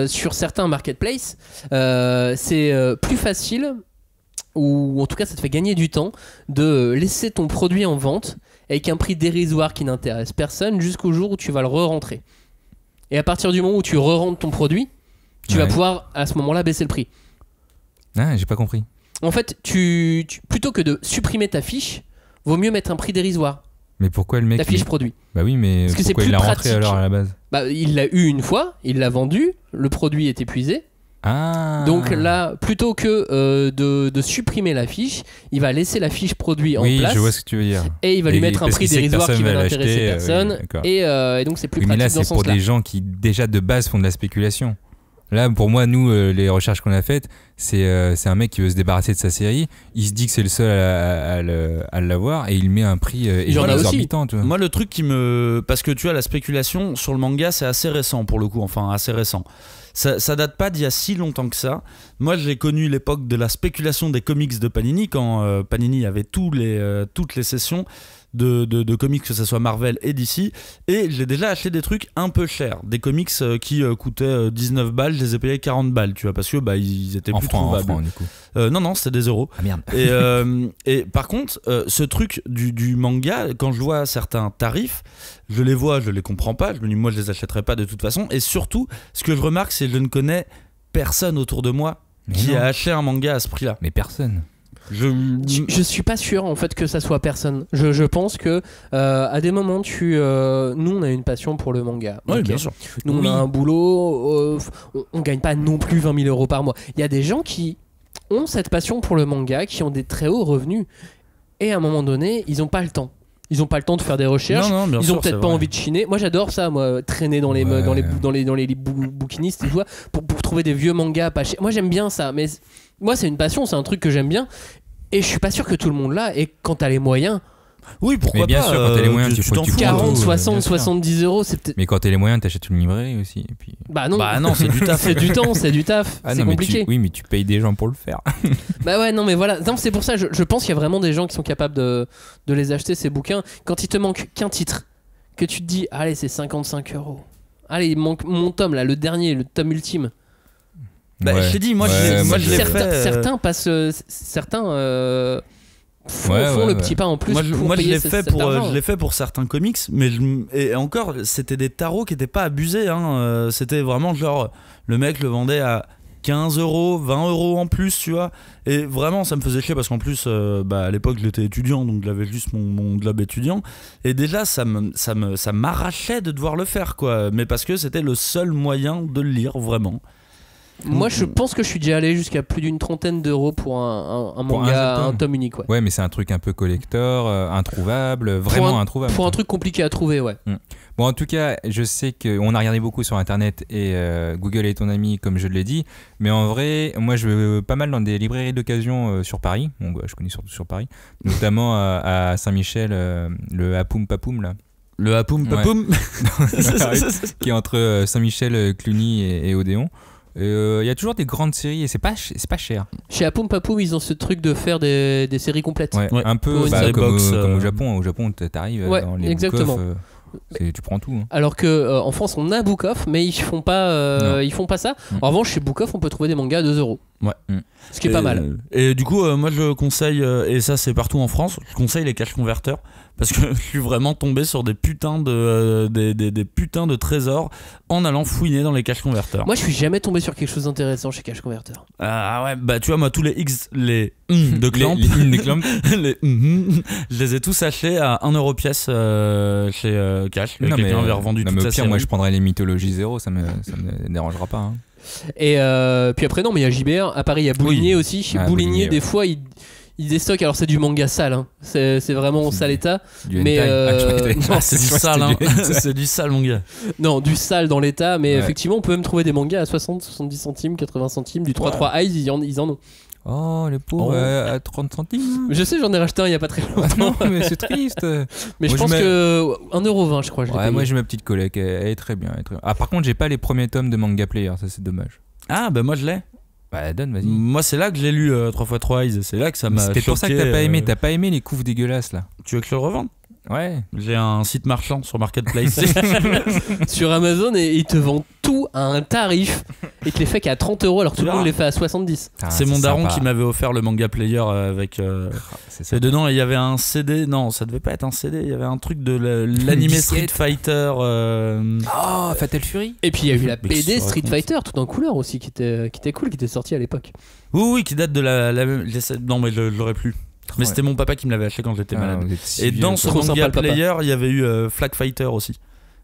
sur certains marketplaces c'est plus facile, ou en tout cas ça te fait gagner du temps de laisser ton produit en vente avec un prix dérisoire qui n'intéresse personne jusqu'au jour où tu vas le re-rentrer. Et à partir du moment où tu re-rentres ton produit, tu vas pouvoir à ce moment-là baisser le prix. Ah, j'ai pas compris. En fait, plutôt que de supprimer ta fiche, vaut mieux mettre un prix dérisoire. Mais pourquoi le mec... Ta fiche produit. Bah oui, mais parce que pourquoi c'est il plus l'a rentré pratique. alors à la base? Bah, il l'a eu une fois, il l'a vendu, le produit est épuisé. Ah. Donc là, plutôt que de supprimer la fiche, il va laisser la fiche produit en place. Oui, je vois ce que tu veux dire. Et il va lui mettre un parce prix qu'il sait que dérisoire qui personne va va n'intéresser l'acheter, personne. Et donc c'est plus Oui, mais pratique là, dans ce c'est pour sens-là. des gens qui déjà de base font de la spéculation. Là, pour moi, nous, les recherches qu'on a faites, c'est un mec qui veut se débarrasser de sa série. Il se dit que c'est le seul à l'avoir et il met un prix exorbitant. Tu vois. Moi, le truc qui me... Parce que tu vois, la spéculation sur le manga, c'est assez récent pour le coup. Enfin, assez récent. Ça date pas d'il y a si longtemps que ça. Moi, j'ai connu l'époque de la spéculation des comics de Panini, quand Panini avait toutes les sessions de comics, que ce soit Marvel et DC, et j'ai déjà acheté des trucs un peu chers, des comics qui coûtaient 19 balles, je les ai payés 40 balles, tu vois, parce que ils étaient plus trouvables. En francs, du coup. Non, c'était des euros. Ah merde. Et par contre, ce truc du manga, quand je vois certains tarifs, je les vois, je les comprends pas, je me dis moi je les achèterai pas de toute façon, et surtout, ce que je remarque, c'est que je ne connais personne autour de moi qui a acheté un manga à ce prix-là. Mais personne. Je suis pas sûr en fait que ça soit personne. Je pense que à des moments nous on a une passion pour le manga. Oui, Okay. bien sûr. Nous on a un boulot, on gagne pas non plus 20 000 € par mois. Il y a des gens qui ont cette passion pour le manga, qui ont des très hauts revenus, et à un moment donné ils ont pas le temps. Ils ont pas le temps de faire des recherches. Ils ont peut-être pas envie de chiner. Moi j'adore ça, traîner dans les bouquinistes, tu vois, pour trouver des vieux mangas pas chers. Moi j'aime bien ça, mais moi c'est une passion, c'est un truc que j'aime bien. Et je suis pas sûr que tout le monde l'a. Et quand t'as les moyens. Oui, pourquoi mais bien pas. Sûr, quand t'as les moyens, tu t'en fous. 40, 60, 70 €, c'est peut-être. Mais quand t'as les moyens, t'achètes une librairie aussi. Et puis... Bah non, c'est du taf. C'est du temps, c'est du taf. Ah c'est non, compliqué. Oui, mais tu payes des gens pour le faire. Bah ouais, non, mais voilà. Non, c'est pour ça, je pense qu'il y a vraiment des gens qui sont capables de les acheter, ces bouquins. Quand il te manque qu'un titre, que tu te dis, allez, c'est 55 €. Allez, il manque mon tome, là, le dernier, le tome ultime. Bah, je t'ai dit, moi je l'ai fait. Certains passent. Font le petit pas en plus. Moi je l'ai fait pour certains comics, mais et encore c'était des tarots qui étaient pas abusés, hein. C'était vraiment genre le mec le vendait à 15 €, 20 € en plus, tu vois, et vraiment ça me faisait chier parce qu'en plus à l'époque j'étais étudiant, donc j'avais juste mon job étudiant, et déjà ça m'arrachait de devoir le faire, quoi, mais parce que c'était le seul moyen de le lire vraiment. Moi je pense que je suis déjà allé jusqu'à plus d'une trentaine d'euros pour un manga, un tome unique. Ouais, mais c'est un truc un peu collector, introuvable, vraiment introuvable. Pour un truc compliqué à trouver, ouais. Bon, en tout cas, je sais qu'on a regardé beaucoup sur internet et Google est ton ami, comme je l'ai dit, mais en vrai, moi je vais pas mal dans des librairies d'occasion sur Paris. Bon, je connais surtout sur Paris, notamment à Saint-Michel, le Hapoum Papoum là. Le Hapoum Papoum qui est entre Saint-Michel, Cluny et Odéon. Il y a toujours des grandes séries et c'est pas cher. Chez Hapoum Papoum, ils ont ce truc de faire des séries complètes. Ouais. Un peu comme au Japon. Au Japon, t'arrives dans les exactement. Tu prends tout. Hein. Alors que en France, on a Book Off, mais ils font pas ça. En revanche, chez Book Off, on peut trouver des mangas à 2 €. Ouais. Ce qui est pas mal. Et du coup, moi je conseille, et ça c'est partout en France, je conseille les cash converteurs. Parce que je suis vraiment tombé sur des putains de trésors en allant fouiner dans les cash converteurs. Moi je suis jamais tombé sur quelque chose d'intéressant chez cash converteurs. Ah ouais, bah tu vois, moi tous les X, les de Clamp, je les ai tous achetés à 1 € pièce chez Cash. Quelqu'un avait revendu toute sa série. Moi je prendrais les Mythologie 0, ça me dérangera pas. Hein. Et puis après, non, mais il y a JBR. À Paris, il y a Boulinier aussi. Chez Boulinier, des fois, ils déstockent. Alors, c'est du manga sale. Hein. C'est vraiment sale état. Mais non, c'est du sale. Hein. C'est du sale, mon gars. Non, du sale dans l'état. Mais effectivement, on peut même trouver des mangas à 60, 70 centimes, 80 centimes. Du 3-3 Eyes, ils en ont. Oh, les pauvres, à 30 centimes. Je sais, j'en ai racheté un il n'y a pas très longtemps. Non, mais c'est triste. Mais moi, je pense que 1,20 €, je crois. Moi, j'ai ma petite collègue. Elle est très bien. Ah, par contre, j'ai pas les premiers tomes de Manga Player. Ça, c'est dommage. Ah, bah moi, je l'ai. Bah, donne, vas-y. Moi, c'est là que je l'ai lu 3x3 Eyes. C'est là que ça m'a. C'était pour ça que t'as pas aimé. T'as pas aimé les couves dégueulasses, là. Tu veux que je le revende? Ouais. J'ai un site marchand sur Marketplace. Sur Amazon et ils te vendent tout à un tarif et te les fait qu'à 30 € alors que tout le monde les fait à 70. C'est mon daron qui m'avait offert le manga player avec. Et dedans il y avait un CD. Non, ça devait pas être un CD. Il y avait un truc de l'animé Street Fighter. Oh, Fatal Fury. Et puis il y a eu la BD Street Fighter tout en couleur aussi qui était cool, qui était sortie à l'époque. Oui, qui date de la non, mais je l'aurais plus. Mais c'était mon papa qui me l'avait acheté quand j'étais malade. Et dans ce manga player, il y avait eu Flag Fighter aussi.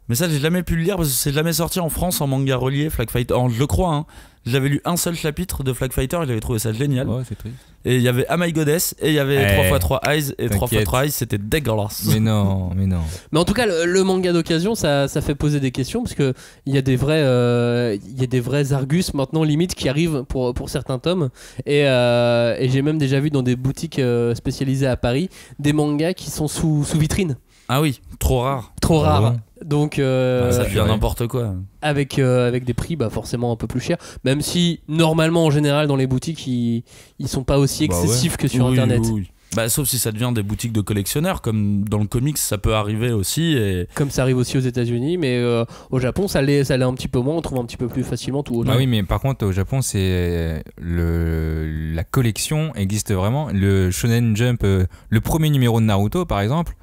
Mais ça, j'ai jamais pu le lire parce que c'est jamais sorti en France en manga relié. Flag Fighter, je le crois. Hein. J'avais lu un seul chapitre de Flag Fighter et j'avais trouvé ça génial. Ouais, c'est triste. Et il y avait Oh My Goddess et il y avait 3x3 Eyes et 3x3 Eyes, c'était dégueulasse. Mais non. Mais en tout cas, le manga d'occasion, ça fait poser des questions parce que il y a des vrais Argus maintenant limite qui arrivent pour certains tomes et j'ai même déjà vu dans des boutiques spécialisées à Paris des mangas qui sont sous vitrine. Ah oui, trop rare. Trop rare. Donc ça devient n'importe quoi. Avec des prix forcément un peu plus chers, même si normalement en général dans les boutiques ils sont pas aussi excessifs que sur internet. Oui. Sauf si ça devient des boutiques de collectionneurs, comme dans le comics ça peut arriver aussi. Comme ça arrive aussi aux États-Unis, mais au Japon ça l'est un petit peu moins, on trouve un petit peu plus facilement tout. Oui, mais par contre au Japon c'est la collection existe vraiment. Le Shonen Jump, le premier numéro de Naruto par exemple.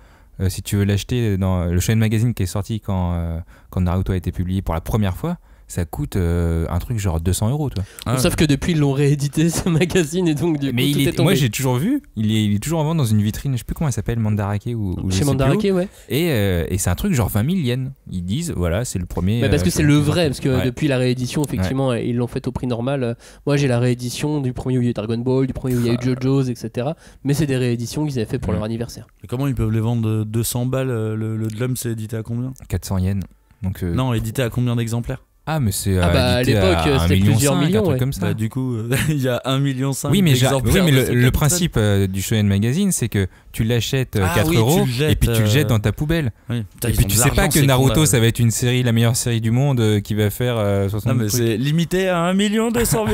Si tu veux l'acheter dans le Shonen Magazine qui est sorti quand Naruto a été publié pour la première fois, ça coûte un truc genre 200 €, toi. Sauf que depuis ils l'ont réédité ce magazine et donc du coup tout est tombé. Moi j'ai toujours vu, il est toujours en vente dans une vitrine, je sais plus comment elle s'appelle, Mandarake ou chez Mandarake, ouais. Et c'est un truc genre 20 000 yens. Ils disent voilà c'est le premier. Parce que c'est le vrai, parce que depuis la réédition effectivement ils l'ont fait au prix normal. Moi j'ai la réédition du premier où il y a eu Dragon Ball, du premier où il y a eu JoJo's, etc. Mais c'est des rééditions qu'ils avaient fait pour leur anniversaire. Et comment ils peuvent les vendre 200 balles le Dlum c'est édité à combien? 400 yens. Donc, non, édité à combien d'exemplaires? Ah mais c'est à l'époque c'était plusieurs millions, ouais. Comme ça. Du coup il y a 1,5 million oui mais d'exemplaires. Le principe du Shonen Magazine c'est que tu l'achètes 4 € et puis tu le jettes dans ta poubelle. Putain, et puis tu sais pas que Naruto ça va être la meilleure série du monde qui va faire 60 non mais trucs. C'est limité à 1,2 million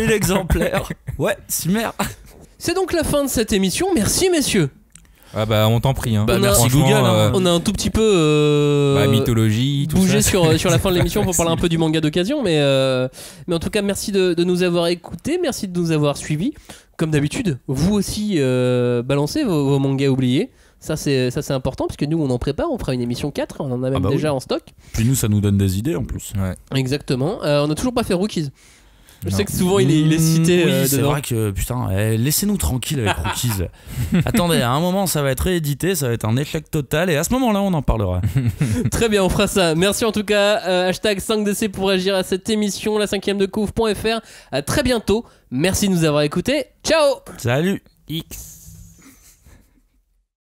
exemplaires. Ouais, super. C'est donc la fin de cette émission, merci messieurs. Ah on t'en prie hein. Merci Google on a un tout petit peu mythologie tout bougé ça. sur la fin de l'émission pour parler un peu du manga d'occasion, mais en tout cas merci de nous avoir écoutés, merci de nous avoir suivis. Comme d'habitude vous aussi balancez vos mangas oubliés. Ça c'est important parce que nous on en prépare, on fera une émission 4, on en a même déjà en stock. Puis nous ça nous donne des idées en plus. Ouais. Exactement. On n'a toujours pas fait Rookies. Je sais que souvent il est cité oui, c'est dedans. vrai que putain, laissez-nous tranquille avec Rookies. Attendez, à un moment ça va être réédité, ça va être un échec total et à ce moment-là on en parlera. Très bien, on fera ça. Merci en tout cas. Hashtag 5DC pour réagir à cette émission, la 5ème de couve.fr. À très bientôt. Merci de nous avoir écoutés. Ciao. Salut. X.